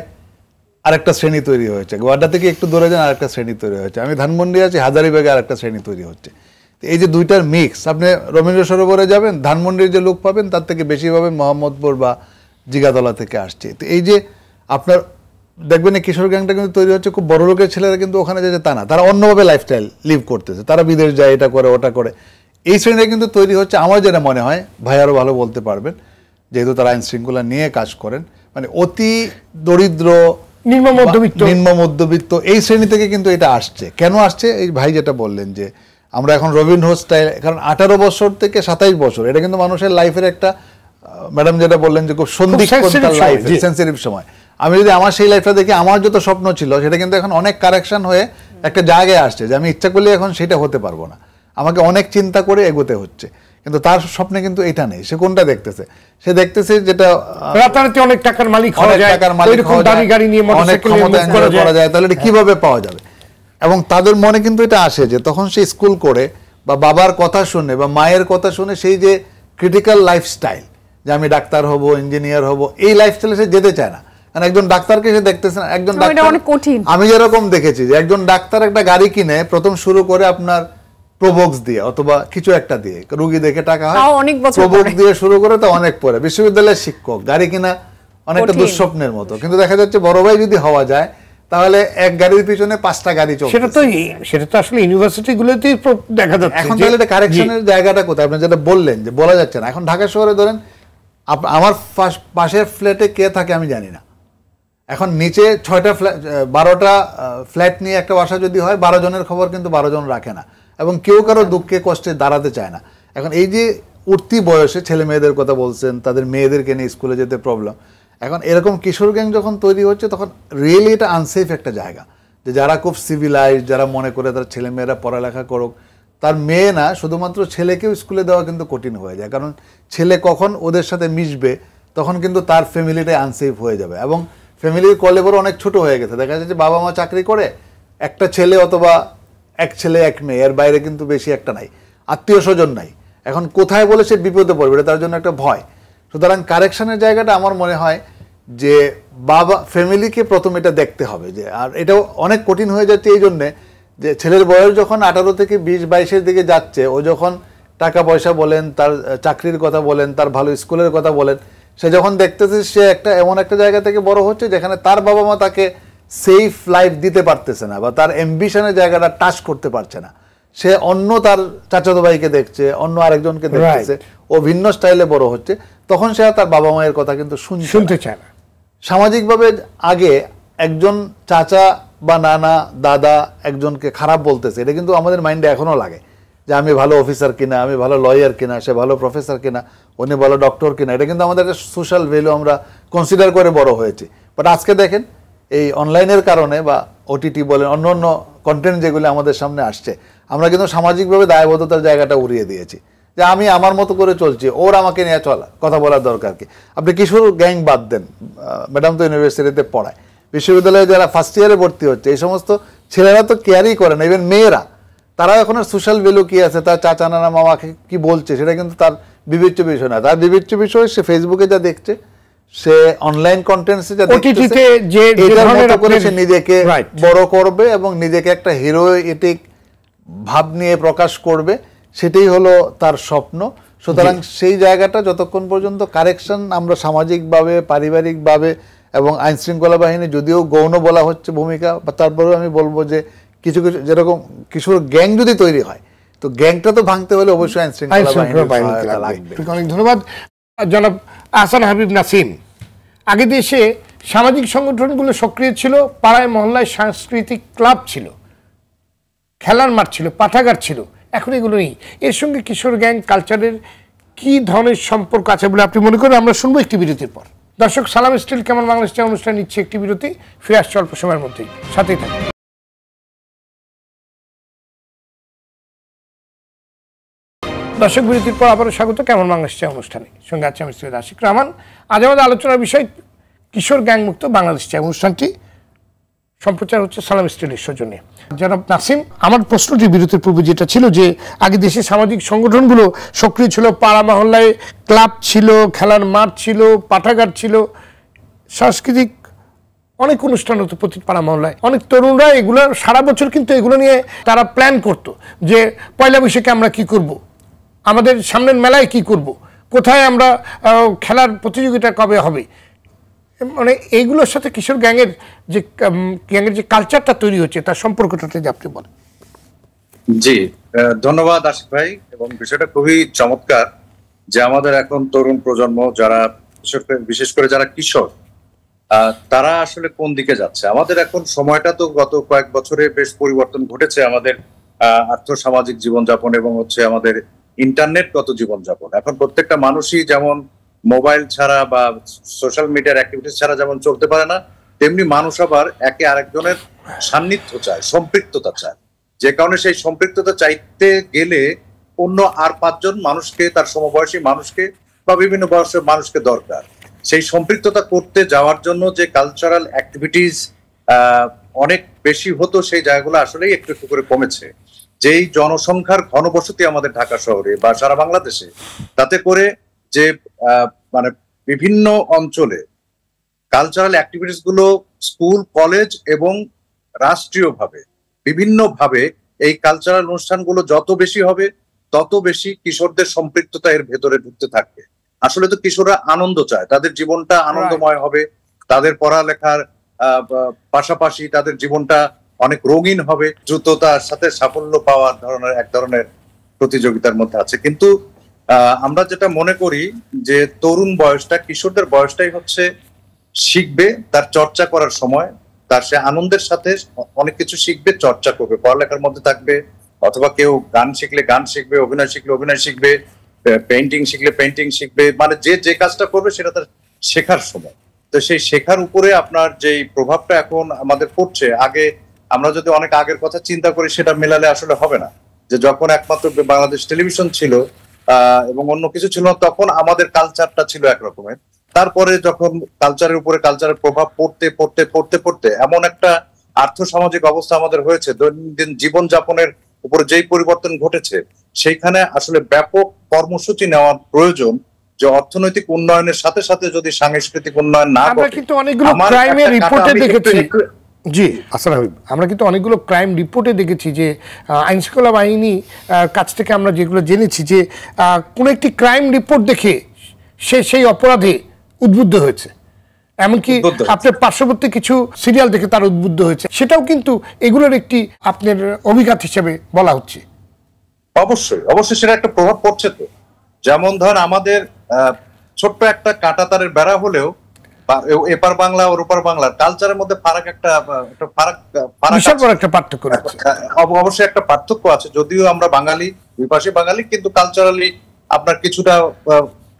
আরেকটা শ্রেণী তৈরি হয়েছে, বাড্ডা থেকে একটু দূরে যান আরেকটা শ্রেণী তৈরি হয়েছে, আমি ধানমন্ডি আছি, হাজারীবাগে আরেকটা শ্রেণী তৈরি হচ্ছে। এই যে দুইটার মিক্স, আপনি রবীন্দ্র সরোবরে যাবেন, ধানমন্ডির যে লোক পাবেন তার থেকে বেশি পাবেন মোহাম্মদপুর বা জিগাতলা থেকে আসছে। তো এই যে আপনার দেখবেন এই কিশোর গ্যাংটা কিন্তু তৈরি হচ্ছে, খুব বড় লোকের ছেলেরা কিন্তু ওখানে যাচ্ছে তা না, তারা অন্যভাবে লাইফস্টাইল লিভ করতেছে, তারা বিদেশ যায়, এটা করে ওটা করে। এই শ্রেণীটা কিন্তু তৈরি হচ্ছে, আমার যেটা মনে হয়, ভাই আরও ভালো বলতে পারবেন যেহেতু তারা আইন শৃঙ্খলা নিয়ে কাজ করেন, মানে অতি দরিদ্র নিম্ন মধ্যবিত্ত এই শ্রেণী থেকে কিন্তু এটা আসছে। কেন আসছে? এই ভাই যেটা বললেন যে আমরা এখন রবিনহুড স্টাইল, কারণ 18 বছর থেকে 27 বছর এটা কিন্তু মানুষের লাইফের একটা, ম্যাডাম যেটা বললেন যে খুব সন্দিগ্ধ লাইফ, সেন্সিটিভ সময়। আমি যদি আমার সেই লাইফটা দেখি, আমার যত স্বপ্ন ছিল সেটা কিন্তু এখন অনেক কারেকশন হয়ে একটা জায়গায় আসছে যে আমি ইচ্ছা করলে এখন সেটা হতে পারবো না, আমাকে অনেক চিন্তা করে এগোতে হচ্ছে। কিন্তু তার স্বপ্নে কিন্তু এটা নেই। সে কোনটা দেখতেছে? সে দেখতেছে যেটা রাতারাতি অনেক টাকার মালিক হওয়া যায়, এরকম দামি গাড়ি নিয়ে মোটরসাইকেল করা যায়, তাহলে এটা কিভাবে পাওয়া যাবে? এবং তাদের মনে কিন্তু এটা আসে যে তখন সে স্কুল করে বা বাবার কথা শুনে বা মায়ের কথা শুনে সেই যে ক্রিটিক্যাল লাইফস্টাইল, যে আমি ডাক্তার হব, ইঞ্জিনিয়ার হব, এই লাইফস্টাইলে সে যেতে চায় না। কারণ একজন ডাক্তারকে সে দেখতেছে না, একজন ডাক্তার আমি যেরকম দেখেছি যে একজন ডাক্তার একটা গাড়ি কিনে প্রথম শুরু করে আপনার প্রোবক্স দিয়ে অথবা কিছু একটা দিয়ে, রুগী দেখে টাকা হয়, প্রোবক্স দিয়ে শুরু করে তো অনেক পরে। বিশ্ববিদ্যালয়ের শিক্ষক, গাড়ি কিনা অনেকটা দুঃস্বপ্নের মতো। কিন্তু দেখা যাচ্ছে বড় ভাই যদি হওয়া যায় তাহলে এক গাড়ির পিছনে 5টা গাড়ি চলছে। সেটা তো আসলে ইউনিভার্সিটি গুলোতেই দেখা যাচ্ছে। এখন তাহলে এটা কারেকশনের জায়গাটা কোথায়? আপনি যেটা বললেন যে বলা যাচ্ছে না। এখন ঢাকা শহরে ধরেন আমার পাশের ফ্ল্যাটে কে থাকে আমি জানি না। এখন নিচে 12টা ফ্ল্যাট নিয়ে একটা বাসা যদি হয়, 12 জনের খবর কিন্তু 12 জন রাখে না, এবং কেউ কারো দুঃখে কষ্টে দাঁড়াতে চায় না। এখন এই যে উঠতি বয়সে ছেলে মেয়েদের কথা বলছেন, তাদের মেয়েদেরকে নিয়ে স্কুলে যেতে প্রবলেম, এখন এরকম কিশোর গ্যাং যখন তৈরি হচ্ছে তখন রিয়েলি এটা আনসেফ একটা জায়গা। যে যারা খুব সিভিলাইজ, যারা মনে করে তার ছেলে মেয়েরা পড়ালেখা করুক, তার মেয়ে না শুধুমাত্র ছেলেকেও স্কুলে দেওয়া কিন্তু কঠিন হয়ে যায়। কারণ ছেলে কখন ওদের সাথে মিশবে তখন কিন্তু তার ফ্যামিলিটাই আনসেফ হয়ে যাবে। এবং ফ্যামিলির কলেবর অনেক ছোট হয়ে গেছে, দেখা যাচ্ছে বাবা মা চাকরি করে, একটা ছেলে অথবা এক ছেলে এক মেয়ে, এর বাইরে কিন্তু বেশি একটা নাই, আত্মীয় স্বজন নাই। এখন কোথায় বলে সে বিপদে পড়বে, এটা তার জন্য একটা ভয়। সুতরাং কারেকশনের জায়গাটা আমার মনে হয় যে বাবা ফ্যামিলিকে প্রথম এটা দেখতে হবে। যে আর এটাও অনেক কঠিন হয়ে যাচ্ছে এই জন্যে যে ছেলের বয়স যখন 18 থেকে 20-22-এর দিকে যাচ্ছে, ও যখন টাকা পয়সা বলেন, তার চাকরির কথা বলেন, তার ভালো স্কুলের কথা বলেন, সে যখন দেখতেছে সে এমন একটা জায়গা থেকে বড় হচ্ছে যেখানে তার বাবা মা তাকে সেফ লাইফ দিতে পারতেছে না, বা তার অ্যাম্বিশনের জায়গাটা টাচ করতে পারছে না। সে অন্য তার চাচাতো ভাইকে দেখছে, অন্য আরেকজনকে দেখতেছে, ও ভিন্ন স্টাইলে বড় হচ্ছে, তখন সে তার বাবা মায়ের কথা কিন্তু শুনতে চায় না। সামাজিকভাবে আগে একজন চাচা বা নানা দাদা একজনকে খারাপ বলতেছে, এটা কিন্তু আমাদের মাইন্ডে এখনো লাগে যে আমি ভালো অফিসার কিনা, আমি ভালো লয়ার কিনা, সে ভালো প্রফেসর কিনা, উনি ভালো ডক্টর কিনা, এটা কিন্তু আমাদের একটা সোশ্যাল ভ্যালু, আমরা কনসিডার করে বড় হয়েছি। বাট আজকে দেখেন এই অনলাইনের কারণে বা ওটিটি বলেন, অন্য অন্য কন্টেন্ট যেগুলো আমাদের সামনে আসছে, আমরা কিন্তু সামাজিকভাবে দায়বদ্ধতার জায়গাটা উড়িয়ে দিয়েছি যে আমি আমার মতো করে চলছি, ওর আমাকে নিয়ে কথা বলার দরকার কি? আপনি কিশোর গ্যাং বাদ দেন, ম্যাডাম তো ইউনিভার্সিটিতে পড়ায়, বিশ্ববিদ্যালয়ে যারা ফার্স্ট ইয়ারে ভর্তি হচ্ছে, এই সমস্ত ছেলেরা তো কেয়ারই করে না, ইভেন মেয়েরা, তারা এখন সোশ্যাল ভ্যালু কি আছে, তার চাচা নানা মামাকে কি বলছে সেটা কিন্তু তার বিবেচ্য বিষয় না। তার বিবেচ্য বিষয় সে ফেসবুকে যা দেখছে, সে অনলাইন কন্টেন্টসে যা দেখছে, সে নিজেকে বড় করবে এবং নিজেকে একটা হিরোইটিক ভাব নিয়ে প্রকাশ করবে, সেটাই হলো তার স্বপ্ন। সুতরাং সেই জায়গাটা যতক্ষণ পর্যন্ত কারেকশন আমরা সামাজিকভাবে, পারিবারিকভাবে এবং আইন শৃঙ্খলা বাহিনী যদিও গৌণ বলা হচ্ছে ভূমিকা, তারপরেও আমি বলবো যে কিছু কিছু যেরকম কিশোর গ্যাং যদি তৈরি হয়, তো গ্যাংটা তো ভাঙতে হলে অবশ্যই আইন শৃঙ্খলা বাহিনী লাগবে। অনেক ধন্যবাদ জনাব আহসান হাবিব নাসিম। আগে দেশে সামাজিক সংগঠনগুলো সক্রিয় ছিল, পাড়ায় মহল্লায় সাংস্কৃতিক ক্লাব ছিল, খেলার মাঠ ছিল, পাঠাগার ছিল, এখন এগুলো নেই। এর সঙ্গে কিশোর গ্যাং কালচারের কি ধরনের সম্পর্ক আছে বলে আপনি মনে করেন? আমরা শুনবো একটি বিরতির পর। দর্শক, সালাম স্টিল কেমন বাংলাদেশ অনুষ্ঠান নিচ্ছে একটি বিরতি, ফিরে আসছে অল্প সময়ের মধ্যেই, সাথেই থাকুন। দর্শক, বিরতির পর আবারও স্বাগত কেমন বাংলাদেশ অনুষ্ঠানে, সঙ্গে আছে আমি সৈয়দ আশিক রহমান। আজ আমাদের আলোচনার বিষয় কিশোর গ্যাং মুক্ত বাংলাদেশ। অনুষ্ঠানটি সম্প্রচার হচ্ছে সালাম স্টিলের সৌজন্যে। জনাব নাসিম, আমার প্রশ্নটি বিরতির পূর্বে যেটা ছিল যে আগে দেশে সামাজিক সংগঠনগুলো সক্রিয় ছিল, পাড়া মহল্লায় ক্লাব ছিল, খেলার মাঠ ছিল, পাঠাগার ছিল, সাংস্কৃতিক অনেক অনুষ্ঠান হতো প্রতি পাড়া মহল্লায়। অনেক তরুণরা এগুলো সারা বছর কিন্তু এগুলো নিয়ে তারা প্ল্যান করতো যে পয়লা বৈশাখে আমরা কি করব, আমাদের সামনের মেলায় কি করব, কোথায় আমরা খেলার প্রতিযোগিতা কবে হবে। মানে এইগুলোর সাথে কিশোর গ্যাংয়ের যে কালচারটা তৈরি হচ্ছে তার সম্পর্কটা যদি আপনি বলেন। জি, ধন্যবাদ আশিক ভাই। এবং বিষয়টা খুবই চমৎকার যে আমাদের এখন তরুণ প্রজন্ম যারা বিশেষ করে যারা কিশোর, তারা আসলে কোন দিকে যাচ্ছে। আমাদের এখন সময়টা তো গত কয়েক বছরে বেশ পরিবর্তন ঘটেছে আমাদের আর্থসামাজিক জীবনযাপন এবং আমাদের ইন্টারনেটগত জীবনযাপন। এখন প্রত্যেকটা মানুষই যেমন মোবাইল ছাড়া বা সোশ্যাল মিডিয়ার অ্যাক্টিভিটিস ছাড়া যেমন চলতে পারে না, তেমনি মানুষ আবার একে আরেকজনের সান্নিধ্য চায়, সম্পৃক্ততা চায়। যে কারণে সেই সম্পৃক্ততা চাইতে গেলে অন্য আর 5 জন মানুষকে, তার সমবয়সী মানুষকে বা বিভিন্ন বয়সের মানুষকে দরকার। সেই সম্পৃক্ততা করতে যাওয়ার জন্য যে কালচারাল অ্যাক্টিভিটিস অনেক বেশি হতো, সেই জায়গাগুলো আসলেই একটু একটু করে কমেছে। যেই জনসংখ্যার ঘনবসতি আমাদের ঢাকা শহরে বা সারা বাংলাদেশে, তাতে করে যে মানে বিভিন্ন অঞ্চলে কালচারাল অ্যাক্টিভিটিস গুলো স্কুল, কলেজ এবং রাষ্ট্রীয়ভাবে বিভিন্নভাবে এই কালচারাল অনুষ্ঠানগুলো যত বেশি হবে তত বেশি কিশোরদের সম্পৃক্ততা এর ভেতরে ঢুকতে থাকবে। আসলে তো কিশোররা আনন্দ চায়, তাদের জীবনটা আনন্দময় হবে, তাদের পড়ালেখার পাশাপাশি তাদের জীবনটা অনেক রঙিন হবে, দ্রুততার সাথে সাফল্য পাওয়ার এক ধরনের প্রতিযোগিতার মধ্যে আছে। কিন্তু আমরা যেটা মনে করি যে তরুণ বয়সটা, কিশোরদের বয়সটাই হচ্ছে শিখবে, তার চর্চা করার সময়, তার সে আনন্দের সাথে অনেক কিছু শিখবে, চর্চা করবে, পড়ালেখার মধ্যে থাকবে, অথবা কেউ গান শিখলে গান শিখবে, অভিনয় শিখলে অভিনয় শিখবে, পেইন্টিং শিখলে পেইন্টিং শিখবে। মানে যে কাজটা করবে সেটা তার শেখার সময়। তো সেই শেখার উপরে আপনার যেই প্রভাবটা এখন আমাদের পড়ছে, আগে আমরা যদি অনেক আগের কথা চিন্তা করি সেটা মেলালে আসলে হবে না। যে যখন একমাত্র বাংলাদেশ টেলিভিশন ছিল এবং অন্য কিছু ছিল না, তখন আমাদের কালচারটা ছিল একরকমের। তারপরে যখন কালচারের উপরে কালচারের প্রভাব পড়তে পড়তে পড়তে পড়তে এমন একটা আর্থসামাজিক অবস্থা আমাদের হয়েছে, দৈনন্দিন জীবনযাপনের উপরে যেই পরিবর্তন ঘটেছে, সেইখানে আসলে ব্যাপক কর্মসূচি নেওয়ার প্রয়োজন। যে অর্থনৈতিক উন্নয়নের সাথে সাথে যদি সাংস্কৃতিক উন্নয়ন না আমরা কিন্তু অনেকগুলো ক্রাইমের রিপোর্টে দেখেছি। জি আসসালাম হাবিব, আমরা কিন্তু অনেকগুলো ক্রাইম রিপোর্টে দেখেছি যে আইনশৃঙ্খলা বাহিনী কাছ থেকে আমরা যেগুলো জেনেছি যে কোনো একটি ক্রাইম রিপোর্ট দেখে সেই অপরাধে উদ্বুদ্ধ হয়েছে, এমনকি আপনার পার্শ্ববর্তী কিছু সিরিয়াল দেখে তার উদ্বুদ্ধ হয়েছে, সেটাও কিন্তু এগুলোর একটি আপনার অভিঘাত হিসেবে বলা হচ্ছে। অবশ্যই অবশ্যই সেটা একটা প্রভাব পড়ছে। তো যেমন ধরেন আমাদের ছোট্ট একটা কাঁটাতারের বেড়া হলেও এপার বাংলা আর ওপার বাংলার কালচারের মধ্যে অবশ্যই একটা পার্থক্য আছে। যদিও আমরা বাঙালি, দুই পাশে বাঙালি, কিন্তু কালচারালি আপনার কিছুটা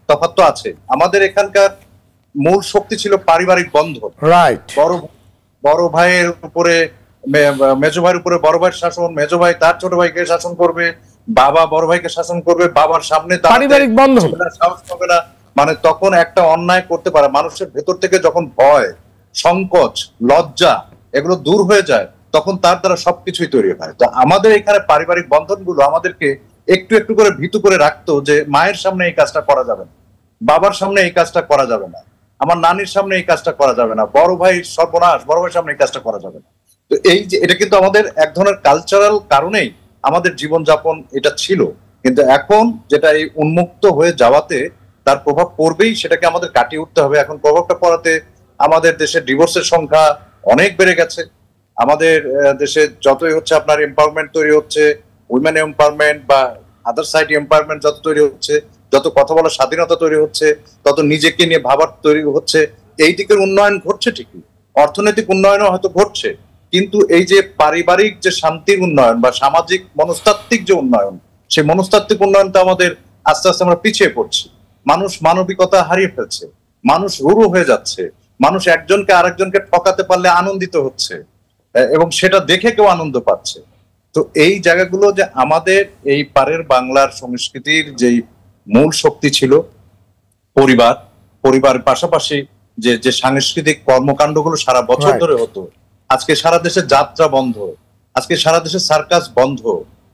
তফাৎ তো আছে। আমাদের এখানকার মূল শক্তি ছিল পারিবারিক বন্ধন। বড় ভাইয়ের উপরে মেজো ভাইয়ের উপরে বড় ভাইয়ের শাসন, মেজো ভাই তার ছোট ভাইকে শাসন করবে, বাবা বড় ভাইকে শাসন করবে, বাবার সামনে পারিবারিক বন্ধন সাহস পাবে না। মানে তখন একটা অন্যায় করতে পারে, মানুষের ভেতর থেকে যখন ভয়, সংকোচ, লজ্জা এগুলো দূর হয়ে যায়, তখন তার দ্বারা সবকিছুই তৈরি হয়। তো আমাদের এখানে পারিবারিক বন্ধনগুলো আমাদেরকে একটু একটু করে ভীতু করে রাখতো যে মায়ের সামনে এই কাজটা করা যাবে না, বাবার সামনে এই কাজটা করা যাবে না, আমার নানির সামনে এই কাজটা করা যাবে না, বড় ভাই সর্বনাশ, বড় ভাইয়ের সামনে এই কাজটা করা যাবে না। তো এই যে এটা কিন্তু আমাদের এক ধরনের কালচারাল কারণেই আমাদের জীবনযাপন এটা ছিল। কিন্তু এখন যেটা এই উন্মুক্ত হয়ে যাওয়াতে তার প্রভাব পড়বেই, সেটাকে আমাদের কাটিয়ে উঠতে হবে। এখন প্রভাবটা পড়াতে আমাদের দেশে ডিভোর্সের সংখ্যা অনেক বেড়ে গেছে। আমাদের দেশে যতই হচ্ছে আপনার এম্পাওয়ারমেন্ট তৈরি হচ্ছে, উইমেন এম্পাওয়ারমেন্ট বা আদার সাইড এম্পাওয়ারমেন্ট যত তৈরি হচ্ছে, যত কথা বলার স্বাধীনতা তৈরি হচ্ছে, তত নিজেকে নিয়ে ভাবার তৈরি হচ্ছে। এই দিকের উন্নয়ন ঘটছে ঠিকই, অর্থনৈতিক উন্নয়নও হয়তো ঘটছে, কিন্তু এই যে পারিবারিক যে শান্তির উন্নয়ন বা সামাজিক মনস্তাত্ত্বিক যে উন্নয়ন, সেই মনস্তাত্ত্বিক উন্নয়নটা আমাদের আস্তে আস্তে আমরা পিছিয়ে পড়ছি। মানুষ মানবিকতা হারিয়ে ফেলছে। মানুষ হুড়ু হয়ে যাচ্ছে, মানুষ একজনকে আরেকজনকে ঠকাতে পারলে আনন্দিত হচ্ছে এবং সেটা দেখে কেউ আনন্দ পাচ্ছে। তো এই জায়গাগুলো যে আমাদের এই পারের বাংলার সংস্কৃতির যেই মূল শক্তি ছিল পরিবারের পাশাপাশি যে সাংস্কৃতিক কর্মকাণ্ডগুলো সারা বছর ধরে হতো, আজকে সারা দেশে যাত্রা বন্ধ, আজকে সারা দেশে সার্কাস বন্ধ,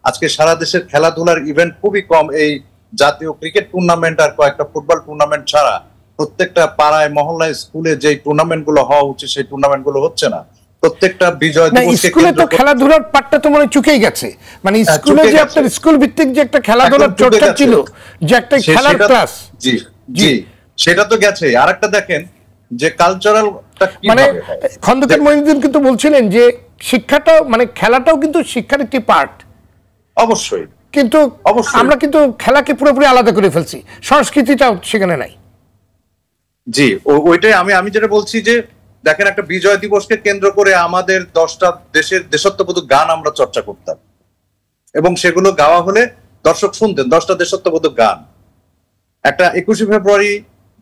আজকে সারা দেশের খেলাধুলার ইভেন্ট খুবই কম। এই জাতীয় ক্রিকেট টুর্নামেন্ট আর কয়েকটা ফুটবল টুর্নামেন্ট ছাড়া প্রত্যেকটা পাড়ায় মহল্লায় স্কুলে যে টুর্নামেন্ট গুলো হওয়া উচিত সেই টুর্নামেন্ট গুলো হচ্ছে না। প্রত্যেকটা বিজয় দিবসকে স্কুলে তো খেলাধুলার পাঠটা তো মনে চুকেই গেছে, মানে স্কুলে যে আপনার স্কুল ভিত্তিক যে একটা খেলাধুলার চর্চা ছিল, যে একটা খেলার ক্লাস, জি জি সেটা তো গেছে। আরেকটা দেখেন যে কালচারাল, মানে খন্দকার মঈনুদ্দিন কিন্তু বলছিলেন যে শিক্ষাটা মানে খেলাটাও কিন্তু শিক্ষার একটি পার্ট। অবশ্যই, কিন্তু আমরা কিন্তু খেলাকে পুরোপুরি আলাদা করে ফেলছি, সংস্কৃতিটাও সেখানে নাই। জি ওইটাই আমি যেটা বলছি যে দেখেন একটা বিজয় দিবসকে কেন্দ্র করে আমাদের 10টা দেশের দেশাত্মবোধক গান আমরা চর্চা করতাম এবং সেগুলো গাওয়া হলে দর্শক শুনতেন। 10টা দেশাত্মবোধক গান, একটা 21শে ফেব্রুয়ারি,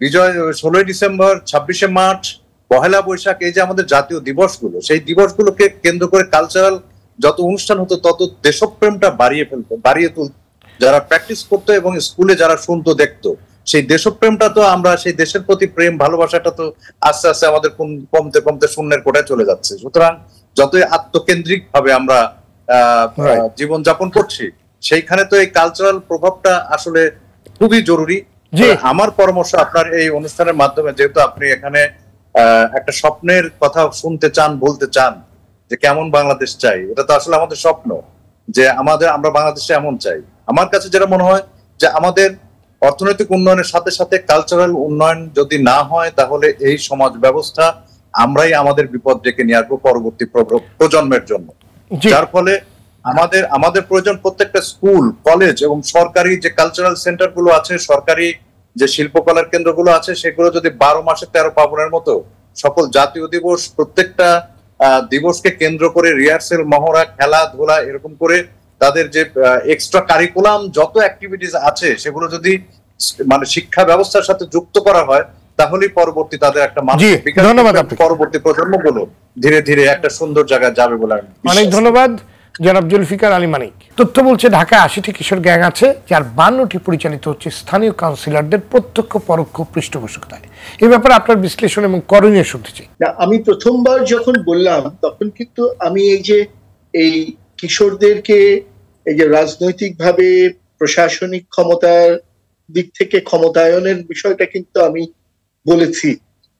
বিজয় 16ই ডিসেম্বর, 26শে মার্চ, পহেলা বৈশাখ, এই যে আমাদের জাতীয় দিবসগুলো, সেই দিবসগুলোকে কেন্দ্র করে কালচারাল যত অনুষ্ঠান হতো তত দেশপ্রেমটা বাড়িয়ে তুলত যারা প্র্যাকটিস করতো এবং স্কুলে যারা শুনতো দেখতো। সেই দেশপ্রেমটা তো আমরা সেই দেশের প্রতি প্রেম ভালোবাসাটা তো আস্তে আস্তে আমাদের কমতে কমতে শূন্যের কোটায় চলে যাচ্ছে। সুতরাং যতই আত্মকেন্দ্রিক ভাবে আমরা জীবনযাপন করছি, সেইখানে তো এই কালচারাল প্রভাবটা আসলে খুবই জরুরি। আমার পরামর্শ আপনার এই অনুষ্ঠানের মাধ্যমে, যেহেতু আপনি এখানে একটা স্বপ্নের কথা শুনতে চান, বলতে চান যে কেমন বাংলাদেশ চাই, এটা তো আসলে আমাদের স্বপ্ন যে আমরা বাংলাদেশে এমন চাই। আমার কাছে যেটা মনে হয় যে আমাদের অর্থনৈতিক উন্নয়নের সাথে সাথে কালচারাল উন্নয়ন যদি না হয় তাহলে এই সমাজ ব্যবস্থা আমরাই আমাদের বিপদ ডেকে নিয়ে আসবো পরবর্তী প্রজন্মের জন্য। যার ফলে আমাদের প্রয়োজন প্রত্যেকটা স্কুল, কলেজ এবং সরকারি যে কালচারাল সেন্টার গুলো আছে, সরকারি যে শিল্পকলার কেন্দ্রগুলো আছে, সেগুলো যদি 12 মাসে 13 পার্বণের মতো সকল জাতীয় দিবস, প্রত্যেকটা দিবসকে কেন্দ্র করে রিহার্সেল, মহড়া, খেলাধুলা এরকম করে তাদের যে এক্সট্রা কারিকুলাম যত অ্যাক্টিভিটিস আছে সেগুলো যদি মানে শিক্ষা ব্যবস্থার সাথে যুক্ত করা হয়, তাহলেই পরবর্তী তাদের একটা মানসিক বিকাশ, পরবর্তী প্রজন্মগুলো ধীরে ধীরে একটা সুন্দর জায়গায় যাবে বলে। অনেক ধন্যবাদ জনাব জুলফিকার আলী মানিক। তথ্য বলছে ঢাকায় 80টি কিশোর গ্যাং আছে, যার 52টি পরিচালিত হচ্ছে স্থানীয় কাউন্সিলরদের প্রত্যক্ষ পরোক্ষ পৃষ্ঠপোষকতায়। এই ব্যাপারে আপনার বিশ্লেষণ এবং করণীয় শুনতে চাই। আমি প্রথমবার যখন বললাম তখন কিন্তু আমি এই কিশোরদেরকে এই যে রাজনৈতিকভাবে প্রশাসনিক ক্ষমতার দিক থেকে ক্ষমতায়নের বিষয়টা কিন্তু আমি বলেছি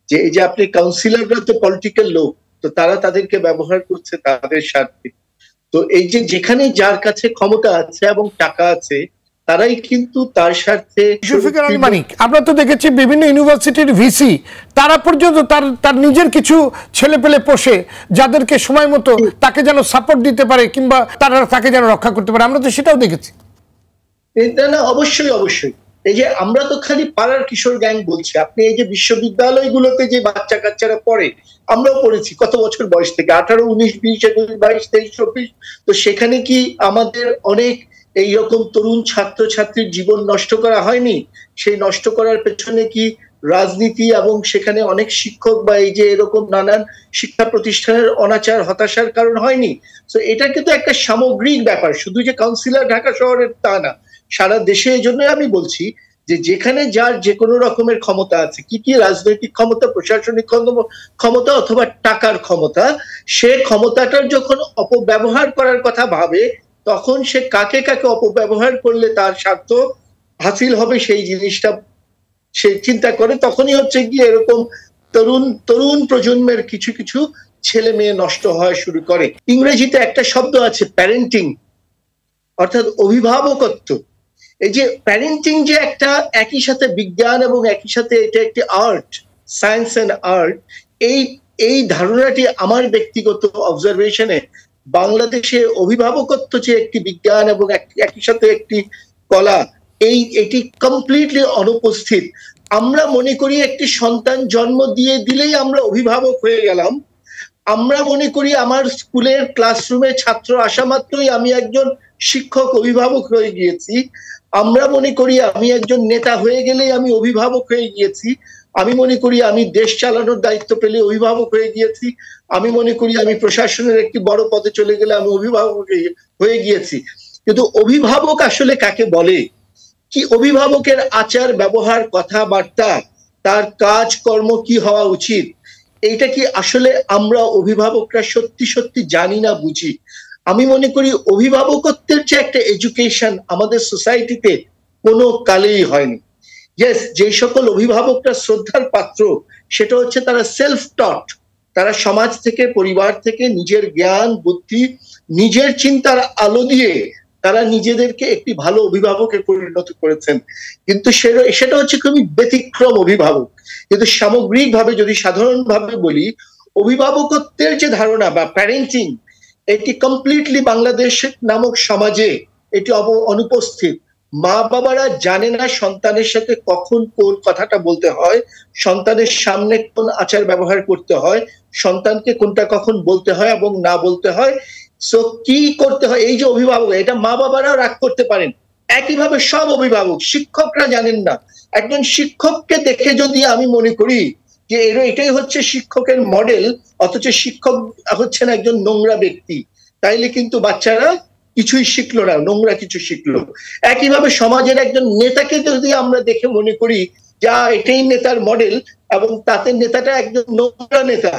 যে এই যে আপনি কাউন্সিলররা তো পলিটিক্যাল লোক, তো তারা তাদেরকে ব্যবহার করছে তাদের স্বার্থে। তো এই যে যেখানে যার কাছে ক্ষমতা আছে এবং টাকা আছে তারাই কিন্তু তার স্বার্থে। জুলফিকার আলী মানিক, আমরা তো দেখেছি বিভিন্ন ইউনিভার্সিটির ভিসি তারা পর্যন্ত তার নিজের কিছু ছেলে পেলে পোষে যাদেরকে সময় মতো তাকে যেন সাপোর্ট দিতে পারে কিংবা তারা তাকে যেন রক্ষা করতে পারে, আমরা তো সেটাও দেখেছি। না, অবশ্যই অবশ্যই। এই যে আমরা তো খালি পাড়ার কিশোর গ্যাং বলছি, আপনি এই যে বিশ্ববিদ্যালয়গুলোতে যে বাচ্চা কাচ্চারা পড়ে, আমরাও পড়েছি কত বছর বয়স থেকে, 18, 19, 20, 21, 22, 23, 24। তো সেখানে কি আমাদের অনেক এইরকম তরুণ ছাত্র ছাত্রীর জীবন নষ্ট করা হয়নি? সেই নষ্ট করার পেছনে কি রাজনীতি এবং সেখানে অনেক শিক্ষক বা এই যে এরকম নানান শিক্ষা প্রতিষ্ঠানের অনাচার হতাশার কারণ হয়নি? তো এটা কিন্তু একটা সামগ্রিক ব্যাপার, শুধু যে কাউন্সিলর ঢাকা শহরের তা না, সারা দেশে। এই জন্য আমি বলছি যে যেখানে যার যে কোনো রকমের ক্ষমতা আছে, কি রাজনৈতিক ক্ষমতা, প্রশাসনিক ক্ষমতা অথবা টাকার ক্ষমতা, সে ক্ষমতাটার যখন অপব্যবহার করার কথা ভাবে তখন সে কাকে কাকে অপব্যবহার করলে তার স্বার্থ হাসিল হবে সেই জিনিসটা সে চিন্তা করে। তখনই হচ্ছে গিয়ে এরকম তরুণ প্রজন্মের কিছু কিছু ছেলে মেয়ে নষ্ট হওয়া শুরু করে। ইংরেজিতে একটা শব্দ আছে প্যারেন্টিং, অর্থাৎ অভিভাবকত্ব। এই যে প্যারেন্টিং যে একটা একই সাথে বিজ্ঞান এবং একই সাথে এটা একটি আর্ট, সায়েন্স এন্ড আর্ট, এই ধারণাটি আমার ব্যক্তিগত অবজারভেশনে বাংলাদেশে অভিভাবকত্ব যে একটি বিজ্ঞান এবং একই সাথে একটি কলা, এটি কমপ্লিটলি অনুপস্থিত। আমরা মনে করি একটি সন্তান জন্ম দিলেই আমরা অভিভাবক হয়ে গেলাম। আমরা মনে করি আমার স্কুলের ক্লাসরুমে ছাত্র আসা মাত্রই আমি একজন শিক্ষক অভিভাবক হয়ে গিয়েছি। আমরা মনে করি আমি একজন নেতা হয়ে গেলেই আমি অভিভাবক হয়ে গিয়েছি। আমি মনে করি আমি দেশ চালানোর দায়িত্ব পেলে অভিভাবক হয়ে গিয়েছি, আমি মনে করি আমি প্রশাসনের একটি বড় পদে চলে গেলে আমি অভিভাবক হয়ে গিয়েছি। কিন্তু অভিভাবক আসলে কাকে বলে, কি অভিভাবকের আচার ব্যবহার কথাবার্তা, তার কাজ কর্ম কি হওয়া উচিত, এইটা কি আসলে আমরা অভিভাবকরা সত্যি সত্যি জানি না, বুঝি? আমি মনে করি অভিভাবকত্বের যে একটা এডুকেশন আমাদের সোসাইটিতে কোনো কালেই হয়নি। ইয়েস, যে সকল অভিভাবকরা শ্রদ্ধার পাত্র সেটা হচ্ছে তারা সেলফ টট, তারা সমাজ থেকে পরিবার থেকে নিজের জ্ঞান বুদ্ধি নিজের চিন্তার আলো দিয়ে তারা নিজেদেরকে একটি ভালো অভিভাবকে পরিণত করেছেন। কিন্তু সেটা হচ্ছে খুবই ব্যতিক্রম অভিভাবক। কিন্তু সামগ্রিকভাবে যদি সাধারণভাবে বলি, অভিভাবকত্বের যে ধারণা বা প্যারেন্টিং, এটি কমপ্লিটলি বাংলাদেশ নামক সমাজে এটি অনুপস্থিত। মা বাবারা জানে না সন্তানের সাথে কখন কোন কথাটা বলতে হয়, সন্তানের সামনে কোন আচার ব্যবহার করতে হয়, সন্তানকে কোনটা কখন বলতে হয় এবং না বলতে হয়, সো কি করতে হয়। এই যে অভিভাবক, এটা মা বাবারাও রাগ করতে পারেন। একইভাবে সব অভিভাবক, শিক্ষকরা জানেন না। একজন শিক্ষককে দেখে যদি আমি মনে করি যে এটাই হচ্ছে শিক্ষকের মডেল, অথচ শিক্ষক হচ্ছেন একজন নোংরা ব্যক্তি, তাইলে কিন্তু বাচ্চারা কিছুই শিখলো না, নোংরা কিছু শিখলো। একইভাবে সমাজের একজন নেতাকে যদি আমরা দেখে মনে করি যা এটাই নেতার মডেল এবং তাতে নেতাটা একজন নোংরা নেতা,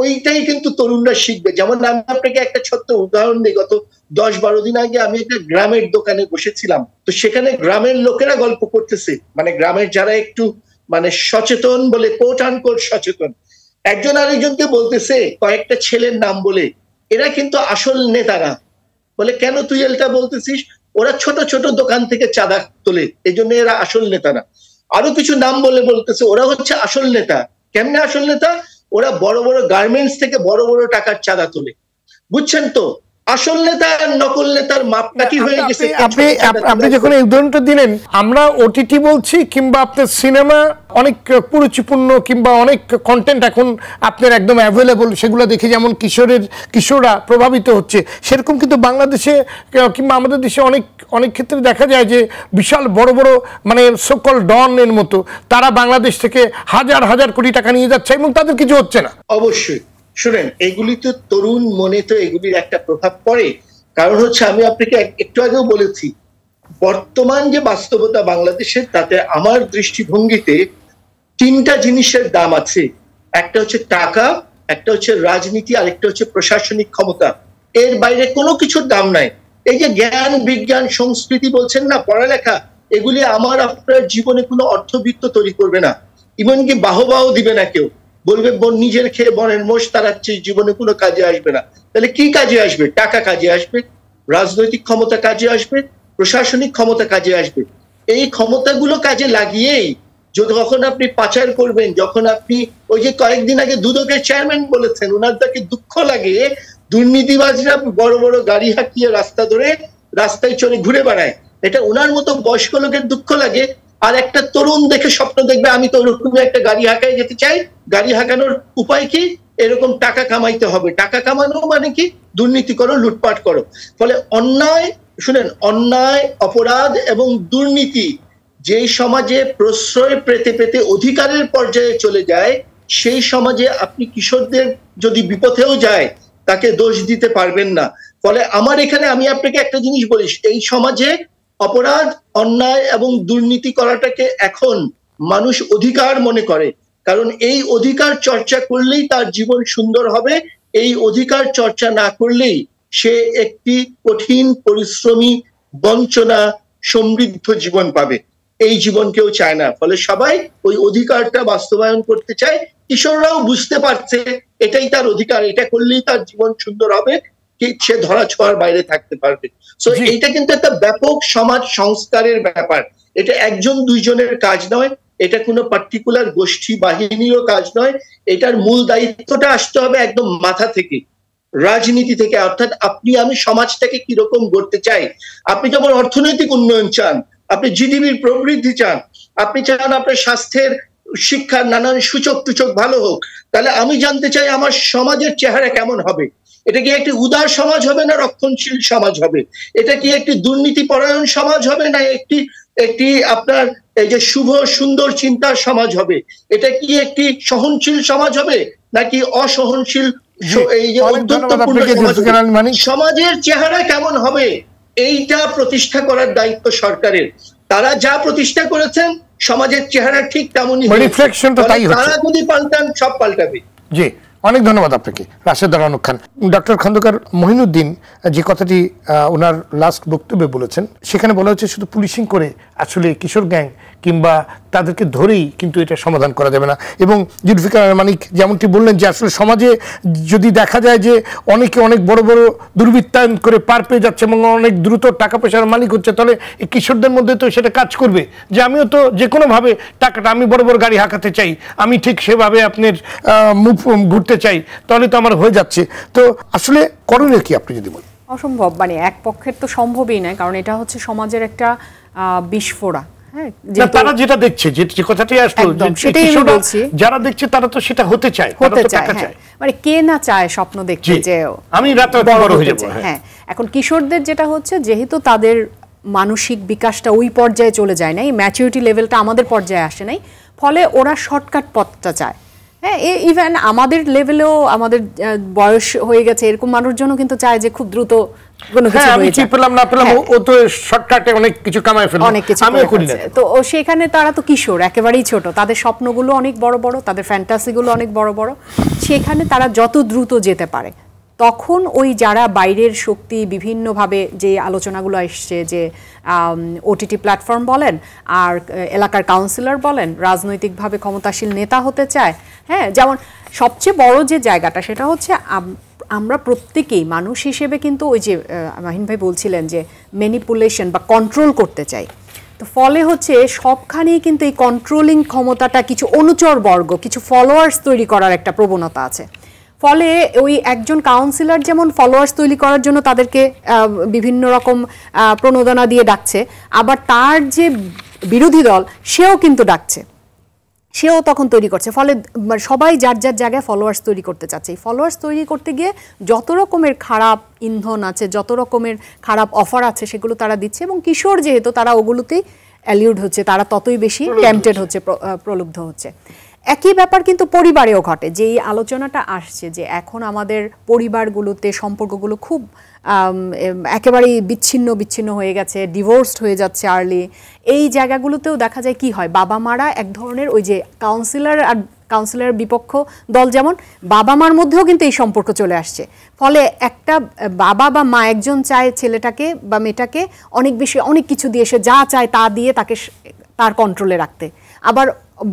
ওইটাই কিন্তু তরুণরা শিখবে। যেমন আমি আপনাকে একটা ছোট্ট উদাহরণ দিই। গত 10-12 দিন আগে আমি একটা গ্রামের দোকানে বসেছিলাম, তো সেখানে গ্রামের লোকেরা গল্প করতেছে, মানে গ্রামের যারা একটু মানে সচেতন বলে কোট আনকোট সচেতন, একজন আরেকজনকে বলতেছে কয়েকটা ছেলের নাম বলে, এরা কিন্তু আসল নেতা না। বলে কেন তুই এটা বলতেছিস? ওরা ছোট ছোট দোকান থেকে চাঁদা তোলে, এই জন্য এরা আসল নেতা না। আরো কিছু নাম বলে বলতেছে ওরা হচ্ছে আসল নেতা। কেমনে আসল নেতা? ওরা বড় বড় গার্মেন্টস থেকে বড় বড় টাকার চাঁদা তোলে। বুঝছেন তো, আসল নেতা আর নকল নেতার মাপকাঠি হয়ে গেছে। আপনি যখন এই উদাহরণটা দিলেন, আমরা ওটিটি বলছি কিংবা আপনার সিনেমা অনেক কুরুচিপূর্ণ কিংবা অনেক কন্টেন্ট এখন আপনার একদম অ্যাভেলেবল, সেগুলো দেখে যেমন কিশোররা প্রভাবিত হচ্ছে, সেরকম কিন্তু বাংলাদেশে কিংবা আমাদের দেশে অনেক ক্ষেত্রে দেখা যায় যে বিশাল বড় বড় মানে সকল ডনের মতো তারা বাংলাদেশ থেকে হাজার হাজার কোটি টাকা নিয়ে যাচ্ছে এবং তাদের কিছু হচ্ছে না। অবশ্যই শুনেন, এগুলি তো তরুণ মনে তো এগুলির একটা প্রভাব পড়ে। কারণ হচ্ছে আমি আপনাকে একটু আগেও বলেছি, বর্তমান যে বাস্তবতা বাংলাদেশের, তাতে আমার দৃষ্টিভঙ্গিতে 3টা জিনিসের দাম আছে। একটা হচ্ছে টাকা, একটা হচ্ছে রাজনীতি, আর একটা হচ্ছে প্রশাসনিক ক্ষমতা। এর বাইরে কোনো কিছুর দাম নাই। এই যে জ্ঞান বিজ্ঞান সংস্কৃতি বলছেন না, পড়ালেখা, এগুলি আমার আপনার জীবনে কোনো অর্থবিত্ত তৈরি করবে না, এমনকি বাহবাও দিবে না কেউ। বলবে নিজের খেয়ে বনের মোষ তাড়াচ্ছে, জীবনে কোনো কাজে আসবে না। তাহলে কি কাজে আসবে? টাকা কাজে আসবে, রাজনৈতিক ক্ষমতা কাজে আসবে, প্রশাসনিক ক্ষমতা কাজে আসবে। এই ক্ষমতাগুলো কাজে লাগিয়েই যখন আপনি পাচার করবেন, যখন আপনি ওই যে কয়েকদিন আগে দুদকের চেয়ারম্যান বলেছেন ওনার তাকে দুঃখ লাগে দুর্নীতিবাজরা বড় বড় গাড়ি হাঁকিয়ে রাস্তা ধরে রাস্তায় চলে ঘুরে বেড়ায়, এটা ওনার মতো বয়স্ক লোকের দুঃখ লাগে। আর একটা তরুণ দেখে স্বপ্ন দেখবে আমি তো ওরকম একটা গাড়ি হাঁকায় যেতে চাই। গাড়ি হাঁকানোর উপায় কি? এরকম টাকা কামাইতে হবে। টাকা কামানো মানে কি? দুর্নীতি করো, লুটপাট করো। ফলে অন্যায়, শুনেন, অন্যায় অপরাধ এবং দুর্নীতি যেই সমাজে প্রশ্রয় পেতে পেতে অধিকারের পর্যায়ে চলে যায়, সেই সমাজে আপনি কিশোরদের যদি বিপথেও যায় তাকে দোষ দিতে পারবেন না। ফলে আমার এখানে আমি আপনাকে একটা জিনিস বলি, এই সমাজে অপরাধ অন্যায় এবং দুর্নীতি করাটাকে এখন মানুষ অধিকার মনে করে। কারণ এই অধিকার চর্চা করলেই তার জীবন সুন্দর হবে, এই অধিকার চর্চা না করলেই সে একটি কঠিন পরিশ্রমী বঞ্চনা সমৃদ্ধ জীবন পাবে। এই জীবন কেউ চায় না। ফলে সবাই ওই অধিকারটা বাস্তবায়ন করতে চায়। কিশোররাও বুঝতে পারছে এটাই তার অধিকার, এটা করলেই তার জীবন সুন্দর হবে, সে ধরা ছোঁয়ার বাইরে থাকতে পারবে। সো এইটা কিন্তু একটা ব্যাপক সমাজ সংস্কারের ব্যাপার। এটা একজন দুইজনের কাজ নয়, এটা কোনো পার্টিকুলার গোষ্ঠী বাহিনীরও কাজ নয়। এটার মূল দায়িত্বটা আসতে হবে একদম মাথা থেকে, রাজনীতি থেকে। অর্থাৎ আপনি আমি সমাজটাকে কিরকম গড়তে চাই। আপনি যেমন অর্থনৈতিক উন্নয়ন চান, আপনি জিডিপির প্রবৃদ্ধি চান, আপনি চান আপনার স্বাস্থ্যের শিক্ষার নানান সূচক টুচক ভালো হোক, তাহলে আমি জানতে চাই আমার সমাজের চেহারা কেমন হবে। এটা কি একটি উদার সমাজ হবে না রক্ষণশীল সমাজ হবে? এটা কি একটি দুর্নীতি পরায়ণ সমাজ হবে না একটি আপনার এই যে শুভ সুন্দর চিন্তার সমাজ হবে? এটা কি একটি সহনশীল সমাজ হবে নাকি অসহনশীল এই যে অধ্যত্বপূর্ণ সমাজ? সমাজের চেহারা কেমন হবে এইটা প্রতিষ্ঠা করার দায়িত্ব সরকারের। তারা যা প্রতিষ্ঠা করেছেন সমাজের চেহারা ঠিক তেমনই, তারা যদি পাল্টান সব পাল্টাবে। জি, অনেক ধন্যবাদ আপনাকে রাশেদ রানুক খান। ডক্টর খন্দকার মহিনুদ্দিন যে কথাটি ওনার লাস্ট বক্তব্যে বলেছেন, সেখানে বলা হচ্ছে শুধু পুলিশিং করে আসলে কিশোর গ্যাং কিংবা তাদেরকে ধরেই কিন্তু এটা সমাধান করা যাবে না। এবং জুলফিকার মানিক যেমনটি বললেন যে আসলে সমাজে যদি দেখা যায় যে অনেকে অনেক বড় বড় দুর্বৃত্তায়ন করে পার পেয়ে যাচ্ছে এবং অনেক দ্রুত টাকা পয়সার মালিক হচ্ছে, তাহলে এই কিশোরদের মধ্যে তো সেটা কাজ করবে যে আমিও তো যে কোনোভাবে টাকাটা, আমি বড় বড় গাড়ি হাঁকাতে চাই, আমি ঠিক সেভাবে আপনার মুখ ঘুরতে চাই, তাহলে তো আমার হয়ে যাচ্ছে। তো আসলে করণীয় কি আপনি যদি বলেন? অসম্ভব, মানে এক পক্ষের তো সম্ভবই নয়, কারণ এটা হচ্ছে সমাজের একটা বিস্ফোরা। তারা যেটা দেখছে, যে কথাটি আসলো, যারা দেখছে তারা তো সেটা হতে চায়, মানে কে না চায় স্বপ্ন দেখতে যে আমি রাতে বড় হয়ে যাব। হ্যাঁ, এখন কিশোরদের যেটা হচ্ছে, যেহেতু তাদের মানসিক বিকাশটা ওই পর্যায়ে চলে যায় নাই, ম্যাচুরিটি লেভেলটা আমাদের পর্যায়ে আসে নাই, ফলে ওরা শর্টকাট পথটা চায়। হ্যাঁ, ইভেন আমাদের লেভেলেও, আমাদের বয়স হয়ে গেছে এরকম মানুষজনও কিন্তু চায় যে খুব দ্রুত তো সেখানে তারা তো কিশোর, একেবারেই ছোট, তাদের স্বপ্নগুলো অনেক বড় বড়, তাদের ফ্যান্টাসিগুলো অনেক বড় বড়। সেখানে তারা যত দ্রুত যেতে পারে, তখন ওই যারা বাইরের শক্তি বিভিন্নভাবে যে আলোচনাগুলো আসছে, যে ওটিটি প্ল্যাটফর্ম বলেন আর এলাকার কাউন্সিলর বলেন, রাজনৈতিকভাবে ক্ষমতাশীল নেতা হতে চায়। হ্যাঁ, যেমন সবচেয়ে বড় যে জায়গাটা সেটা হচ্ছে আমরা প্রত্যেকেই মানুষ হিসেবে কিন্তু ওই যে মাহিন ভাই বলছিলেন যে ম্যানিপুলেশন বা কন্ট্রোল করতে চাই, তো ফলে হচ্ছে সবখানেই কিন্তু এই কন্ট্রোলিং ক্ষমতাটা কিছু অনুচর বর্গ, কিছু ফলোয়ার্স তৈরি করার একটা প্রবণতা আছে। ফলে ওই একজন কাউন্সিলর যেমন ফলোয়ার্স তৈরি করার জন্য তাদেরকে বিভিন্ন রকম প্রণোদনা দিয়ে ডাকছে, আবার তার যে বিরোধী দল সেও কিন্তু ডাকছে, সেও তখন তৈরি করছে। ফলে সবাই যার যার জায়গায় ফলোয়ার্স তৈরি করতে চাচ্ছে। এই ফলোয়ার্স তৈরি করতে গিয়ে যত রকমের খারাপ ইন্ধন আছে, যত রকমের খারাপ অফার আছে, সেগুলো তারা দিচ্ছে। এবং কিশোর যেহেতু, তারা ওগুলোতেই অ্যালিউড হচ্ছে, তারা ততই বেশি টেম্পটেড হচ্ছে, প্রলুব্ধ হচ্ছে। একই ব্যাপার কিন্তু পরিবারেও ঘটে, যে এই আলোচনাটা আসছে যে এখন আমাদের পরিবারগুলোতে সম্পর্কগুলো খুব একেবারেই বিচ্ছিন্ন হয়ে গেছে, ডিভোর্সড হয়ে যাচ্ছে আর্লি। এই জায়গাগুলোতেও দেখা যায় কি হয়, বাবা মারা এক ধরনের ওই যে কাউন্সিলর বিপক্ষ দল, যেমন বাবা মার মধ্যেও কিন্তু এই সম্পর্ক চলে আসছে। ফলে একটা বাবা বা মা একজন চায় ছেলেটাকে বা মেয়েটাকে অনেক বেশি অনেক কিছু দিয়ে, সে যা চায় তা দিয়ে তাকে তার কন্ট্রোলে রাখতে, আবার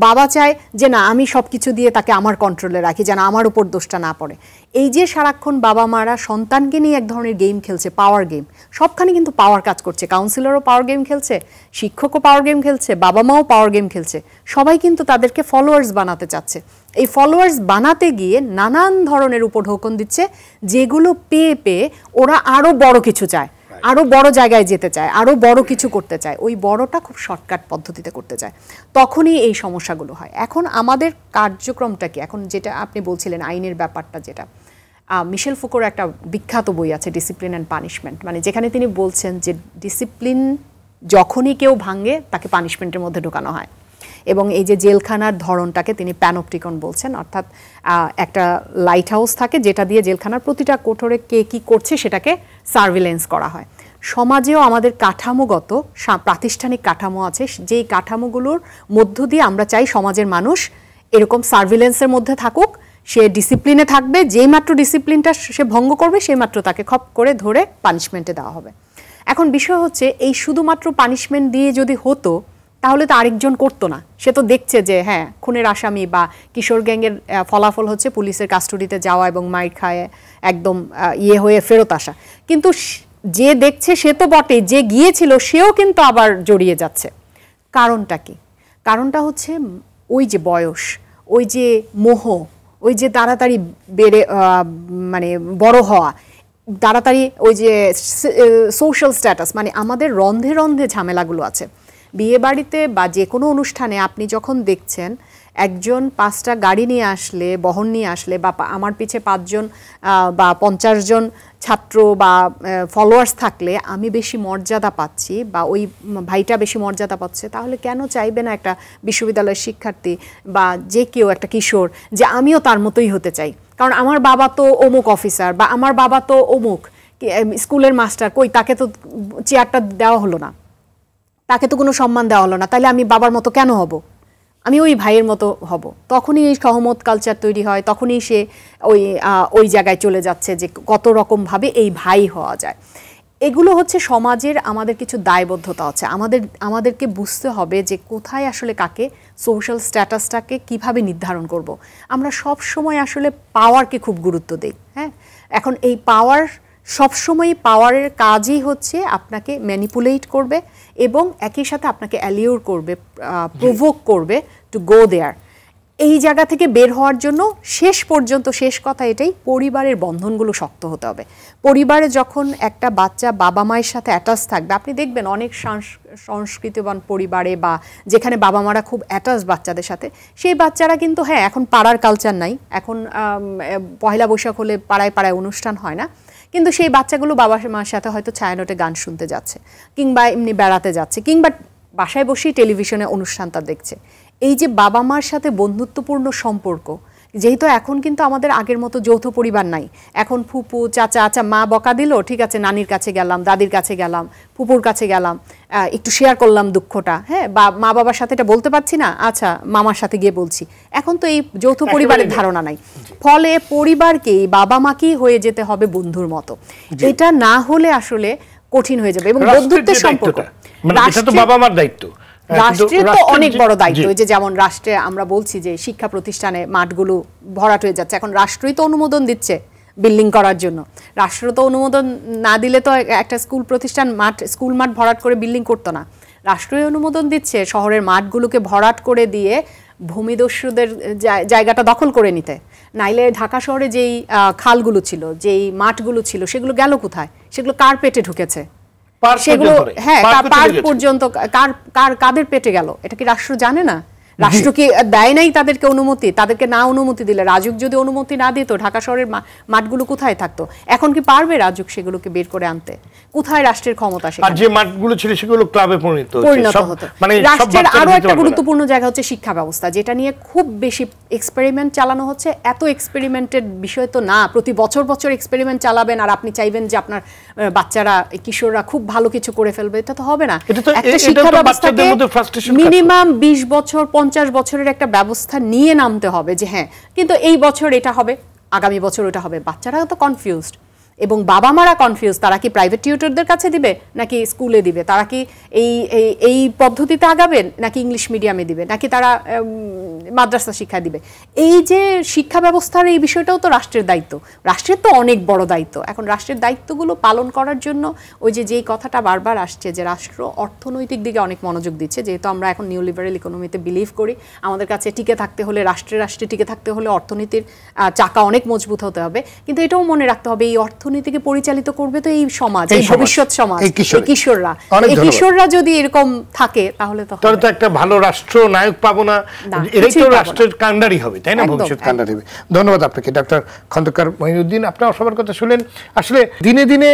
বাবা চায় যে না, আমি সব কিছু দিয়ে তাকে আমার কন্ট্রোলে রাখি, যেন আমার উপর দোষটা না পড়ে। এই যে সারাক্ষণ বাবা মারা সন্তানকে নিয়ে এক ধরনের গেম খেলছে, পাওয়ার গেম। সবখানে কিন্তু পাওয়ার কাজ করছে, কাউন্সিলরও পাওয়ার গেম খেলছে, শিক্ষকও পাওয়ার গেম খেলছে, বাবা মাও পাওয়ার গেম খেলছে। সবাই কিন্তু তাদেরকে ফলোয়ার্স বানাতে চাচ্ছে। এই ফলোয়ার্স বানাতে গিয়ে নানান ধরনের উপর ঢোকন দিচ্ছে, যেগুলো পেয়ে পেয়ে ওরা আরও বড় কিছু চায়, আরও বড় জায়গায় যেতে চায়, আরও বড় কিছু করতে চায়। ওই বড়টা খুব শর্টকাট পদ্ধতিতে করতে চায়, তখনই এই সমস্যাগুলো হয়। এখন আমাদের কার্যক্রমটা কি, এখন যেটা আপনি বলছিলেন আইনের ব্যাপারটা, যেটা মিশেল ফুকোর একটা বিখ্যাত বই আছে ডিসিপ্লিন অ্যান্ড পানিশমেন্ট, মানে যেখানে তিনি বলছেন যে ডিসিপ্লিন যখনই কেউ ভাঙে তাকে পানিশমেন্টের মধ্যে ঢোকানো হয়। এবং এই যে জেলখানার ধরনটাকে তিনি প্যানোপটিকন বলছেন, অর্থাৎ একটা লাইট হাউস থাকে যেটা দিয়ে জেলখানার প্রতিটা কোঠরে কে কী করছে সেটাকে সার্ভিলেন্স করা হয়। সমাজেও আমাদের কাঠামোগত প্রাতিষ্ঠানিক কাঠামো আছে, যেই কাঠামোগুলোর মধ্য দিয়ে আমরা চাই সমাজের মানুষ এরকম সার্ভিলেন্সের মধ্যে থাকুক, সে ডিসিপ্লিনে থাকবে, যেই মাত্র ডিসিপ্লিনটা সে ভঙ্গ করবে সেই মাত্র তাকে খপ করে ধরে পানিশমেন্টে দেওয়া হবে। এখন বিষয় হচ্ছে, এই শুধুমাত্র পানিশমেন্ট দিয়ে যদি হতো তাহলে তো আরেকজন করতো না। সে তো দেখছে যে হ্যাঁ, খুনের আসামি বা কিশোর গ্যাংয়ের ফলাফল হচ্ছে পুলিশের কাস্টডিতে যাওয়া এবং মাইর খায় একদম হয়ে ফেরত আসা। কিন্তু যে দেখছে সে তো বটে, যে গিয়েছিল সেও কিন্তু আবার জড়িয়ে যাচ্ছে। কারণটা কি? কারণটা হচ্ছে ওই যে বয়স, ওই যে মোহ, ওই যে তাড়াতাড়ি মানে বড় হওয়া, তাড়াতাড়ি ওই যে সোশ্যাল স্ট্যাটাস, মানে আমাদের রন্ধে রন্ধে ঝামেলাগুলো আছে। বিয়ে বাড়িতে বা যে কোনো অনুষ্ঠানে আপনি যখন দেখছেন একজন 5টা গাড়ি নিয়ে আসলে, বহন নিয়ে আসলে, বা আমার পিছে 5 জন বা 50 জন ছাত্র বা ফলোয়ার্স থাকলে আমি বেশি মর্যাদা পাচ্ছি বা ওই ভাইটা বেশি মর্যাদা পাচ্ছে, তাহলে কেন চাইবে না একটা বিশ্ববিদ্যালয়ের শিক্ষার্থী বা যে কেউ একটা কিশোর যে আমিও তার মতোই হতে চাই? কারণ আমার বাবা তো অমুক অফিসার বা আমার বাবা তো অমুক স্কুলের মাস্টার, কই তাকে তো চেয়ারটা দেওয়া হলো না, তাকে তো কোনো সম্মান দেওয়া হলো না, তাহলে আমি বাবার মতো কেন হব? আমি ওই ভাইয়ের মতো হব। তখনই এই সহমত কালচার তৈরি হয়, তখনই সে ওই জায়গায় চলে যাচ্ছে যে কত রকমভাবে এই ভাই হওয়া যায়। এগুলো হচ্ছে সমাজের আমাদের কিছু দায়বদ্ধতা আছে, আমাদেরকে বুঝতে হবে যে কোথায় আসলে কাকে সোশ্যাল স্ট্যাটাসটাকে কিভাবে নির্ধারণ করব। আমরা সব সময় আসলে পাওয়ারকে খুব গুরুত্ব দিই। হ্যাঁ, এখন এই সবসময় পাওয়ারের কাজই হচ্ছে আপনাকে ম্যানিপুলেট করবে এবং একই সাথে আপনাকে অ্যালিউর করবে, প্রভোক করবে টু গো দেয়ার। এই জায়গা থেকে বের হওয়ার জন্য শেষ পর্যন্ত শেষ কথা এটাই, পরিবারের বন্ধনগুলো শক্ত হতে হবে। পরিবারে যখন একটা বাচ্চা বাবা মায়ের সাথে অ্যাটাচ থাকবে, আপনি দেখবেন অনেক সংস্কৃতিবান পরিবারে বা যেখানে বাবা মারা খুব অ্যাটাচ বাচ্চাদের সাথে, সেই বাচ্চারা কিন্তু হ্যাঁ এখন পাড়ার কালচার নাই, এখন পয়লা বৈশাখ হলে পাড়ায় পাড়ায় অনুষ্ঠান হয় না, কিন্তু সেই বাচ্চাগুলো বাবা মার সাথে হয়তো ছায়ানটে গান শুনতে যাচ্ছে, কিংবা এমনি বেড়াতে যাচ্ছে, কিংবা বাসায় বসেই টেলিভিশনে অনুষ্ঠানটা দেখছে। এই যে বাবা মার সাথে বন্ধুত্বপূর্ণ সম্পর্ক, যেহেতু এখন কিন্তু আমাদের আগের মতো যৌথ পরিবার নাই, এখন ফুপু চাচা, আচ্ছা মা বকা দিল, ঠিক আছে নানির কাছে গেলাম, দাদির কাছে গেলাম, ফুপুর কাছে গেলাম, একটু শেয়ার করলাম দুঃখটা, হ্যাঁ, বা মা বাবার সাথে এটা বলতে পারছি না, আচ্ছা মামার সাথে গিয়ে বলছি। এখন তো এই যৌথ পরিবারের ধারণা নাই, ফলে পরিবারকেই বাবা মাকেই হয়ে যেতে হবে বন্ধুর মতো। এটা না হলে আসলে কঠিন হয়ে যাবে। এবং বন্ধুত্বের সম্পর্ক বাবা মার দায়িত্ব, রাষ্ট্রের তো অনেক বড় দায়িত্ব। যে যেমন রাষ্ট্রে আমরা বলছি যে শিক্ষা প্রতিষ্ঠানে মাঠগুলো ভরাট হয়ে যাচ্ছে, এখন রাষ্ট্রই তো অনুমোদন দিচ্ছে বিল্ডিং করার জন্য। রাষ্ট্র তো অনুমোদন না দিলে তো একটা স্কুল মাঠ ভরাট করে বিল্ডিং করতো না, রাষ্ট্রই অনুমোদন দিচ্ছে শহরের মাঠগুলোকে ভরাট করে দিয়ে ভূমিদস্যুদের জায়গাটা দখল করে নিতে। নাইলে ঢাকা শহরে যেই খালগুলো ছিল, যেই মাঠগুলো ছিল, সেগুলো গেল কোথায়? সেগুলো কার পেটে ঢুকেছে? সেগুলো হ্যাঁ পার পর্যন্ত কাদের পেটে গেল? এটা কি রাষ্ট্র জানে না? রাষ্ট্র কি দেয় নাই তাদেরকে অনুমতি? তাদেরকে না অনুমতি দিলে, রাজুক যদি অনুমতি না দিত, ঢাকা শহরের মাঠগুলো কোথায় থাকতো? এখন কি পারবে রাজুক সেগুলোকে বের করে আনতে? কোথায় রাষ্ট্রের ক্ষমতা? আর যে মাঠগুলো ছিল সেগুলো ক্লাবে পরিণত হতো। মানে রাষ্ট্রের আরো একটা গুরুত্বপূর্ণ জায়গা হচ্ছে শিক্ষা ব্যবস্থা, যেটা নিয়ে খুব বেশি এক্সপেরিমেন্ট চালানো হচ্ছে। এত এক্সপেরিমেন্টের বিষয় তো না, প্রতি বছর বছর এক্সপেরিমেন্ট চালাবেন আর আপনি চাইবেন যে আপনার বাচ্চারা, কিশোররা খুব ভালো কিছু করে ফেলবে, এটা তো হবে না। একটা শিক্ষা ব্যবস্থাকে মিনিমাম 20 বছর 50 বছরের একটা ব্যবস্থা নিয়ে নামতে হবে যে হ্যাঁ, কিন্তু এই বছর এটা হবে, আগামী বছর ওটা হবে। বাচ্চারা তো কনফিউজড এবং বাবা মারা কনফিউজ, তারা কি প্রাইভেট টিউটরদের কাছে দিবে নাকি স্কুলে দিবে? তারা কি এই পদ্ধতিতে আগাবেন নাকি ইংলিশ মিডিয়ামে দিবে, নাকি তারা মাদ্রাসা শিক্ষা দিবে? এই যে শিক্ষা ব্যবস্থার এই বিষয়টাও তো রাষ্ট্রের দায়িত্ব। রাষ্ট্রের তো অনেক বড় দায়িত্ব। এখন রাষ্ট্রের দায়িত্বগুলো পালন করার জন্য ওই যেই কথাটা বারবার আসছে যে রাষ্ট্র অর্থনৈতিক দিকে অনেক মনোযোগ দিচ্ছে, যেহেতু আমরা এখন নিউ লিবারেল ইকোনমিতে বিলিভ করি। আমাদের কাছে টিকে থাকতে হলে, রাষ্ট্রে টিকে থাকতে হলে অর্থনীতির চাকা অনেক মজবুত হতে হবে। কিন্তু এটাও মনে রাখতে হবে এই অর্থনীতিকে পরিচালিত করবে তো এই সমাজ, এই ভবিষ্যৎ সমাজ, এই কিশোররা। এই কিশোররা যদি এরকম থাকে তাহলে তো একটা ভালো রাষ্ট্র নায়ক পাবো না, এটাই তো রাষ্ট্রের কাণ্ডারি হবে, তাই না? ভবিষ্যৎ কাণ্ডারি হবে। ধন্যবাদ আপনাকে ডক্টর খন্দকার মঈনুদ্দিন। আপনার সবার কথা শুনলেন। আসলে দিনে দিনে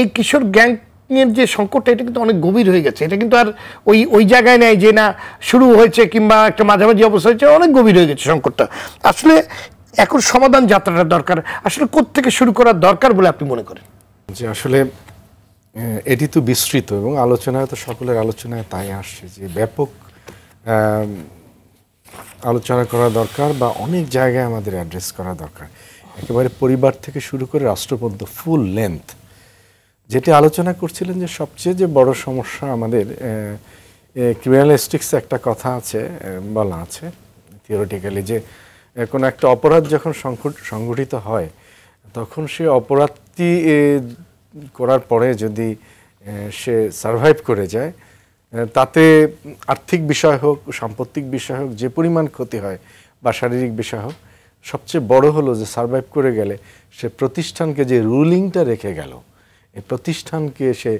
এই কিশোর গ্যাং এর যে সংকটটা, এটা কিন্তু অনেক গভীর হয়ে গেছে। এটা কিন্তু আর ওই জায়গায় নেই যে না শুরু হয়েছে কিংবা একটা মাঝামাঝি অবস্থা হয়েছে, অনেক গভীর হয়ে গেছে সংকটটা। আসলে এখন সমাধান যাত্রাটা দরকার। আসলে কোত্থেকে শুরু করার দরকার বলে আপনি মনে করেন? যে আসলে এটি তো বিস্তৃত এবং আলোচনায় তো সকলের আলোচনায় তাই আসছে যে ব্যাপক আলোচনা করা দরকার বা অনেক জায়গায় আমাদের অ্যাড্রেস করা দরকার। একেবারে পরিবার থেকে শুরু করে রাষ্ট্র পর্যন্ত ফুল লেন্থ। যেটি আলোচনা করছিলেন যে সবচেয়ে যে বড় সমস্যা আমাদের ক্রিমিনালিস্টিক্সে একটা কথা আছে, বলা আছে থিওরিটিক্যালি, যে কোনো একটা অপরাধ যখন সংঘটিত হয় তখন সে অপরাধটি করার পরে যদি সে সারভাইভ করে যায়, তাতে আর্থিক বিষয় হোক, সাম্পত্তিক বিষয় হোক, যে পরিমাণ ক্ষতি হয় বা শারীরিক বিষয় হোক, সবচেয়ে বড় হলো যে সারভাইভ করে গেলে সে প্রতিষ্ঠানকে যে রুলিংটা রেখে গেল, এই প্রতিষ্ঠানকে সে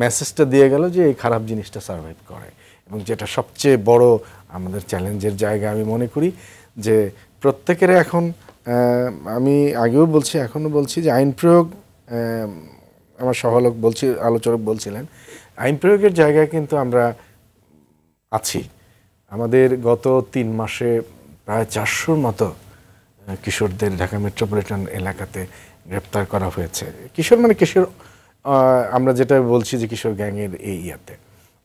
মেসেজটা দিয়ে গেল যে এই খারাপ জিনিসটা সারভাইভ করে। এবং যেটা সবচেয়ে বড় আমাদের চ্যালেঞ্জের জায়গা। আমি মনে করি যে প্রত্যেকের এখন, আমি আগেও বলছি এখনও বলছি যে আইন প্রয়োগ, আমার আলোচক বলছিলেন আইন প্রয়োগের জায়গায় কিন্তু আমরা আছি। আমাদের গত 3 মাসে প্রায় 400-র মতো কিশোরদের ঢাকা মেট্রোপলিটন এলাকাতে গ্রেপ্তার করা হয়েছে। কিশোর মানে কিশোর, আমরা যেটা বলছি যে কিশোর গ্যাংয়ের এই ইয়াতে,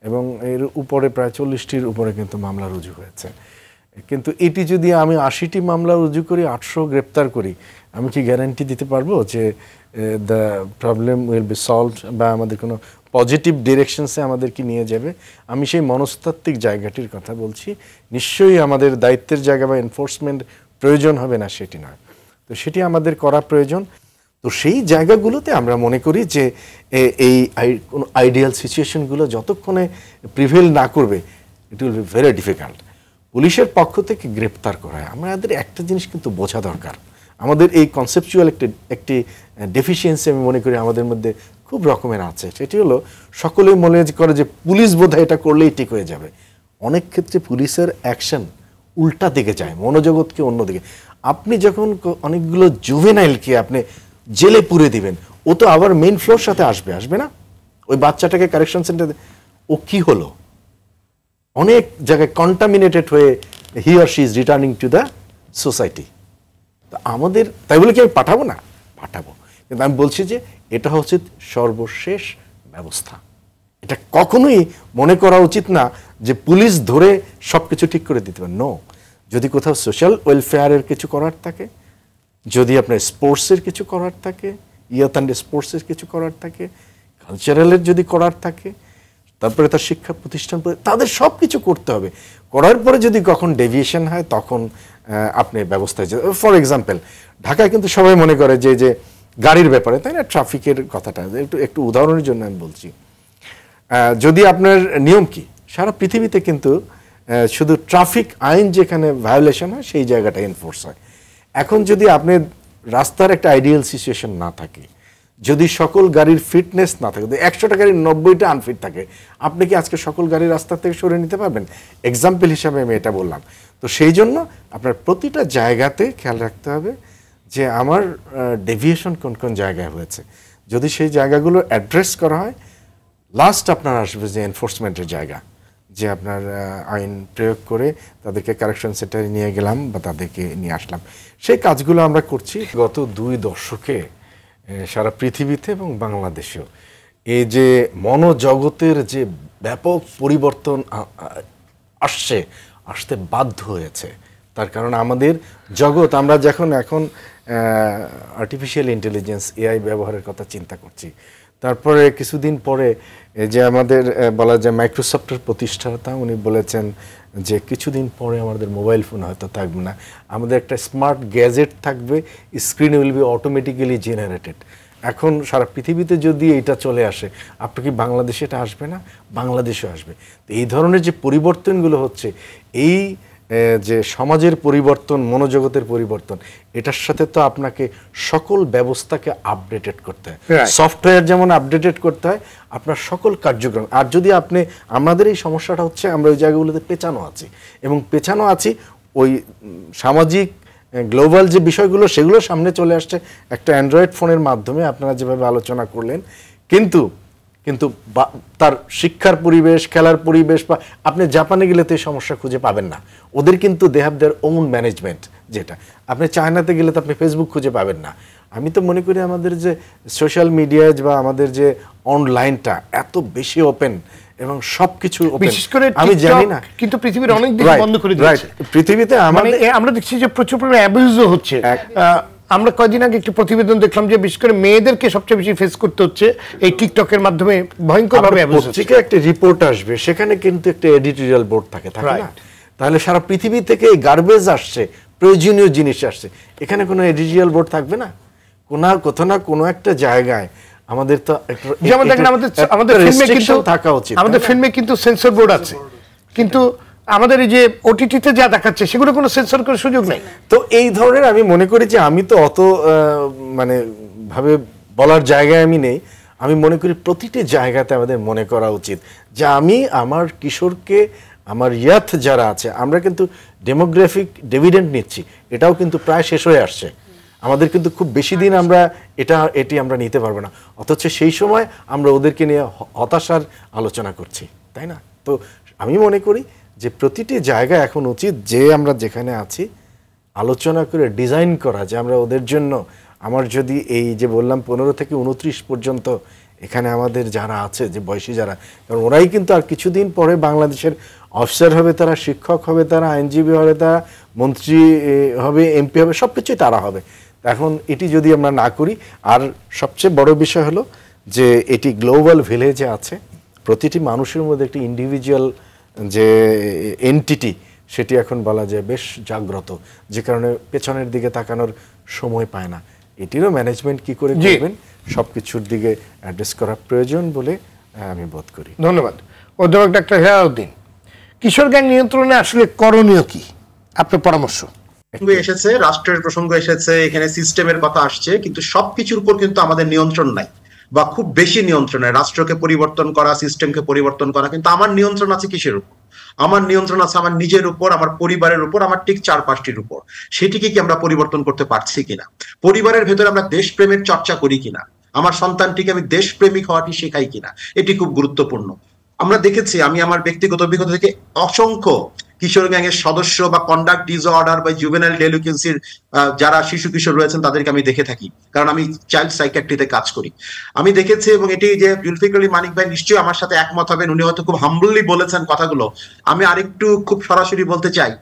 এবং এর উপরে প্রায় 40টির উপরে কিন্তু মামলা রুজু হয়েছে। কিন্তু এটি যদি আমি 80টি মামলা রুজু করি, 800 গ্রেপ্তার করি, আমি কি গ্যারান্টি দিতে পারবো যে the problem will be solved বা আমাদের কোনো পজিটিভ ডিরেকশনসে আমাদের কি নিয়ে যাবে? আমি সেই মনস্তাত্ত্বিক জায়গাটির কথা বলছি। নিশ্চয়ই আমাদের দায়িত্বের জায়গা বা এনফোর্সমেন্ট প্রয়োজন হবে না সেটি নয়, তো সেটি আমাদের করা প্রয়োজন। তো সেই জায়গাগুলোতে আমরা মনে করি যে এই কোনো আইডিয়াল সিচুয়েশনগুলো যতক্ষণে প্রিভেল না করবে, it will be very difficult. পুলিশের পক্ষ থেকে গ্রেপ্তার করা হয়, আমাদের একটা জিনিস কিন্তু বোঝা দরকার, আমাদের এই কনসেপচুয়াল একটি ডেফিসিয়েন্সি আমি মনে করি আমাদের মধ্যে খুব রকমের আছে। সেটি হলো সকলেই মনে করে যে পুলিশ বোধহয় এটা করলেই ঠিক হয়ে যাবে। অনেক ক্ষেত্রে পুলিশের অ্যাকশন উল্টা দিকে যায়, মনোজগৎকে অন্যদিকে। আপনি যখন অনেকগুলো জুভেনাইলকে আপনি জেলে পুরে দিবেন, ও তো আবার মেইন ফ্লোর সাথে আসবে না? ওই বাচ্চাটাকে কারেকশন সেন্টারে ও কি হলো, অনেক জায়গায় কন্টামিনেটেড হয়ে he or she is returning to the society. তো আমাদের তাই বলে কি আমি পাঠাবো না? পাঠাবো, কিন্তু আমি বলছি যে এটা হচ্ছে সর্বশেষ ব্যবস্থা। এটা কখনোই মনে করা উচিত না যে পুলিশ ধরে সব কিছু ঠিক করে দিতে পারে। নো, যদি কোথাও সোশ্যাল ওয়েলফেয়ারের কিছু করার থাকে, যদি আপনার স্পোর্টসের কিছু করার থাকে, ইয়ুথ অ্যান্ড স্পোর্টসের কিছু করার থাকে, কালচারালের যদি করার থাকে, তারপরে তার শিক্ষা প্রতিষ্ঠান, তাদের সব কিছু করতে হবে। করার পরে যদি কখন ডেভিয়েশন হয় তখন আপনি ব্যবস্থায় ফর এক্সাম্পল ঢাকায় কিন্তু সবাই মনে করে যে গাড়ির ব্যাপারে, তাই না, ট্রাফিকের কথাটা একটু উদাহরণের জন্য আমি বলছি। যদি আপনার নিয়ম কি, সারা পৃথিবীতে কিন্তু শুধু ট্রাফিক আইন যেখানে ভায়োলেশন হয় সেই জায়গাটা এনফোর্স হয়। এখন যদি আপনি রাস্তার একটা আইডিয়াল সিচুয়েশন না থাকে, যদি সকল গাড়ির ফিটনেস না থাকে, 100টা গাড়ির 90টা আনফিট থাকে, আপনি কি আজকে সকল গাড়ি রাস্তা থেকে সরিয়ে নিতে পারবেন? এক্সাম্পল হিসাবে আমি এটা বললাম। তো সেই জন্য আপনার প্রতিটা জায়গাতে খেয়াল রাখতে হবে যে আমার ডেভিয়েশন কোন কোন জায়গায় হয়েছে। যদি সেই জায়গাগুলো অ্যাড্রেস করা হয়, লাস্ট আপনার আসবে যে এনফোর্সমেন্টের জায়গা, যে আপনার আইন প্রয়োগ করে তাদেরকে কারেকশন সেন্টারে নিয়ে গেলাম বা তাদেরকে নিয়ে আসলাম। সেই কাজগুলো আমরা করছি। গত 2 দশকে সারা পৃথিবীতে এবং বাংলাদেশেও এই যে মনোজগতের যে ব্যাপক পরিবর্তন আসতে বাধ্য হয়েছে, তার কারণ আমাদের জগৎ, আমরা এখন আর্টিফিশিয়াল ইন্টেলিজেন্স এআই ব্যবহারের কথা চিন্তা করছি, তারপরে কিছুদিন পরে যে আমাদের বলা যায় মাইক্রোসফটের প্রতিষ্ঠাতা উনি বলেছেন যে কিছুদিন পরে আমাদের মোবাইল ফোন হয়তো থাকবে না, আমাদের একটা স্মার্ট গ্যাজেট থাকবে, screen will be automatically generated. এখন সারা পৃথিবীতে যদি এটা চলে আসে, আপনি কি বাংলাদেশে এটা আসবে না? বাংলাদেশে আসবে। তো এই ধরনের যে পরিবর্তনগুলো হচ্ছে, এই যে সমাজের পরিবর্তন, মনোজগতের পরিবর্তন, এটার সাথে তো আপনাকে সকল ব্যবস্থাকে আপডেটেড করতে হয়। সফটওয়্যার যেমন আপডেটেড করতে হয়, আপনার সকল কার্যক্রম। আর যদি আপনি, আমাদের এই সমস্যাটা হচ্ছে আমরা ওই জায়গাগুলোতে পেছানো আছি, এবং পেছানো আছি ওই সামাজিক গ্লোবাল যে বিষয়গুলো সেগুলো সামনে চলে আসছে একটা অ্যান্ড্রয়েড ফোনের মাধ্যমে, আপনারা যেভাবে আলোচনা করলেন। কিন্তু তার শিক্ষার পরিবেশ, খেলার পরিবেশ, বা আপনি জাপানে গেলে তো এই সমস্যা খুঁজে পাবেন না। ওদের কিন্তু they have their own management, যেটা আপনি চায়নাতে গেলে তো আপনি ফেসবুক খুঁজে পাবেন না। আমি তো মনে করি আমাদের যে সোশ্যাল মিডিয়ায় বা আমাদের যে অনলাইনটা এত বেশি ওপেন এবং সবকিছু ওপেন, আমি জানি না, কিন্তু পৃথিবীর অনেক দেশ বন্ধ করে দিয়েছে। পৃথিবীতে আমরা দেখছি যে প্রচুর পরিমাণে অ্যাবিউজও হচ্ছে। আমরা কয়েকদিন আগে একটি প্রতিবেদন দেখলাম যে বিশেষ করে মেয়েদেরকে সবচেয়ে বেশি ফেস করতে হচ্ছে এই টিকটকের মাধ্যমে ভয়ঙ্করভাবে অ্যাবিউজ হচ্ছে। পত্রিকায় একটা রিপোর্ট আসবে, সেখানে কিন্তু একটা এডিটোরিয়াল বোর্ড থাকে না? তাহলে সারা পৃথিবী থেকে এই গার্বেজ আসছে, প্রয়োজনীয় জিনিস আসছে, এখানে কোনো এডিটোরিয়াল বোর্ড থাকবে না? কোথাও না কোনো একটা জায়গায় আমাদের তো যেমন দেখেন আমাদের ফিল্মে কিন্তু থাকা উচিত, আমাদের ফিল্মে কিন্তু সেন্সর বোর্ড আছে, কিন্তু আমাদের এই যে ওটিটিতে যা দেখাচ্ছে সেগুলো কোনো সেন্সর করার সুযোগ নেই। তো এই ধরনের আমি মনে করি যে আমি তো অত মানে ভাবে বলার জায়গায় আমি নেই। আমি মনে করি প্রতিটি জায়গাতে আমাদের মনে করা উচিত যে আমি আমার কিশোরকে আমার ইয়াথ যারা আছে, আমরা কিন্তু ডেমোগ্রাফিক ডিভিডেন্ড নিচ্ছি, এটাও কিন্তু প্রায় শেষ হয়ে আসছে। আমাদের কিন্তু খুব বেশি দিন আমরা এটি আমরা নিতে পারবো না, অথচ সেই সময় আমরা ওদেরকে নিয়ে হতাশার আলোচনা করছি, তাই না? তো আমি মনে করি যে প্রতিটি জায়গা এখন উচিত যে আমরা যেখানে আছি আলোচনা করে ডিজাইন করা, যে আমরা ওদের জন্য, আমার যদি এই যে বললাম 15 থেকে 29 পর্যন্ত এখানে আমাদের যারা আছে, যে বয়সী যারা, কারণ ওরাই কিন্তু আর কিছুদিন পরে বাংলাদেশের অফিসার হবে, তারা শিক্ষক হবে, তারা আইনজীবী হবে, তারা মন্ত্রী হবে, এমপি হবে, সব কিছুই তারা হবে। এখন এটি যদি আমরা না করি, আর সবচেয়ে বড় বিষয় হলো যে এটি গ্লোবাল ভিলেজে আছে, প্রতিটি মানুষের মধ্যে একটি ইন্ডিভিজুয়াল যে এন্টিটি, সেটি এখন বলা যায় বেশ জাগ্রত, যে কারণে পেছনের দিকে তাকানোর সময় পায় না। এটিরও ম্যানেজমেন্ট কি করে করবেন, সবকিছুর দিকে অ্যাড্রেস করা প্রয়োজন বলে আমি বোধ করি। ধন্যবাদ অধ্যাপক ডাক্তার হেলালউদ্দিন। কিশোর গ্যাং নিয়ন্ত্রণে আসলে করণীয় কি, আপনার পরামর্শ? এসেছে, রাষ্ট্রের প্রসঙ্গ এসেছে, এখানে সিস্টেমের কথা আসছে, কিন্তু সবকিছুর উপর কিন্তু আমাদের নিয়ন্ত্রণ নাই, বা খুব বেশি নিয়ন্ত্রণ নাই। রাষ্ট্রকে পরিবর্তন করা, সিস্টেমকে পরিবর্তন করা, কিন্তু আমার নিয়ন্ত্রণ আছে কিসের উপর? আমার নিয়ন্ত্রণ আছে আমার নিজের উপর, আমার পরিবারের উপর, আমার ঠিক চারপাশটির উপর। সেটিকে কি আমরা পরিবর্তন করতে পারছি কিনা? পরিবারের ভেতরে আমরা দেশপ্রেমের চর্চা করি কিনা? আমার সন্তানটিকে আমি দেশপ্রেমিক হওয়াটি শেখাই কিনা? এটি খুব গুরুত্বপূর্ণ। আমরা দেখেছি, আমি আমার ব্যক্তিগত অভিজ্ঞতা থেকে অসংখ্য কিশোর গ্যাংয়ের সদস্য বা কন্ডাক্ট ডিসঅর্ডার বা জুভেনাইল ডেলিকুয়েন্সির যারা শিশু কিশোর রয়েছেন তাদেরকে আমি দেখে থাকি, কারণ আমি চাইল্ড সাইকিয়াট্রিতে কাজ করি। আমি দেখেছি, এবং এটি যে জুলফিকার আলী মানিক ভাই নিশ্চয়ই আমার সাথে একমত হবেন, উনি হয়তো খুব হাম্বলি বলেছেন কথাগুলো, আমি আরেকটু খুব সরাসরি বলতে চাই।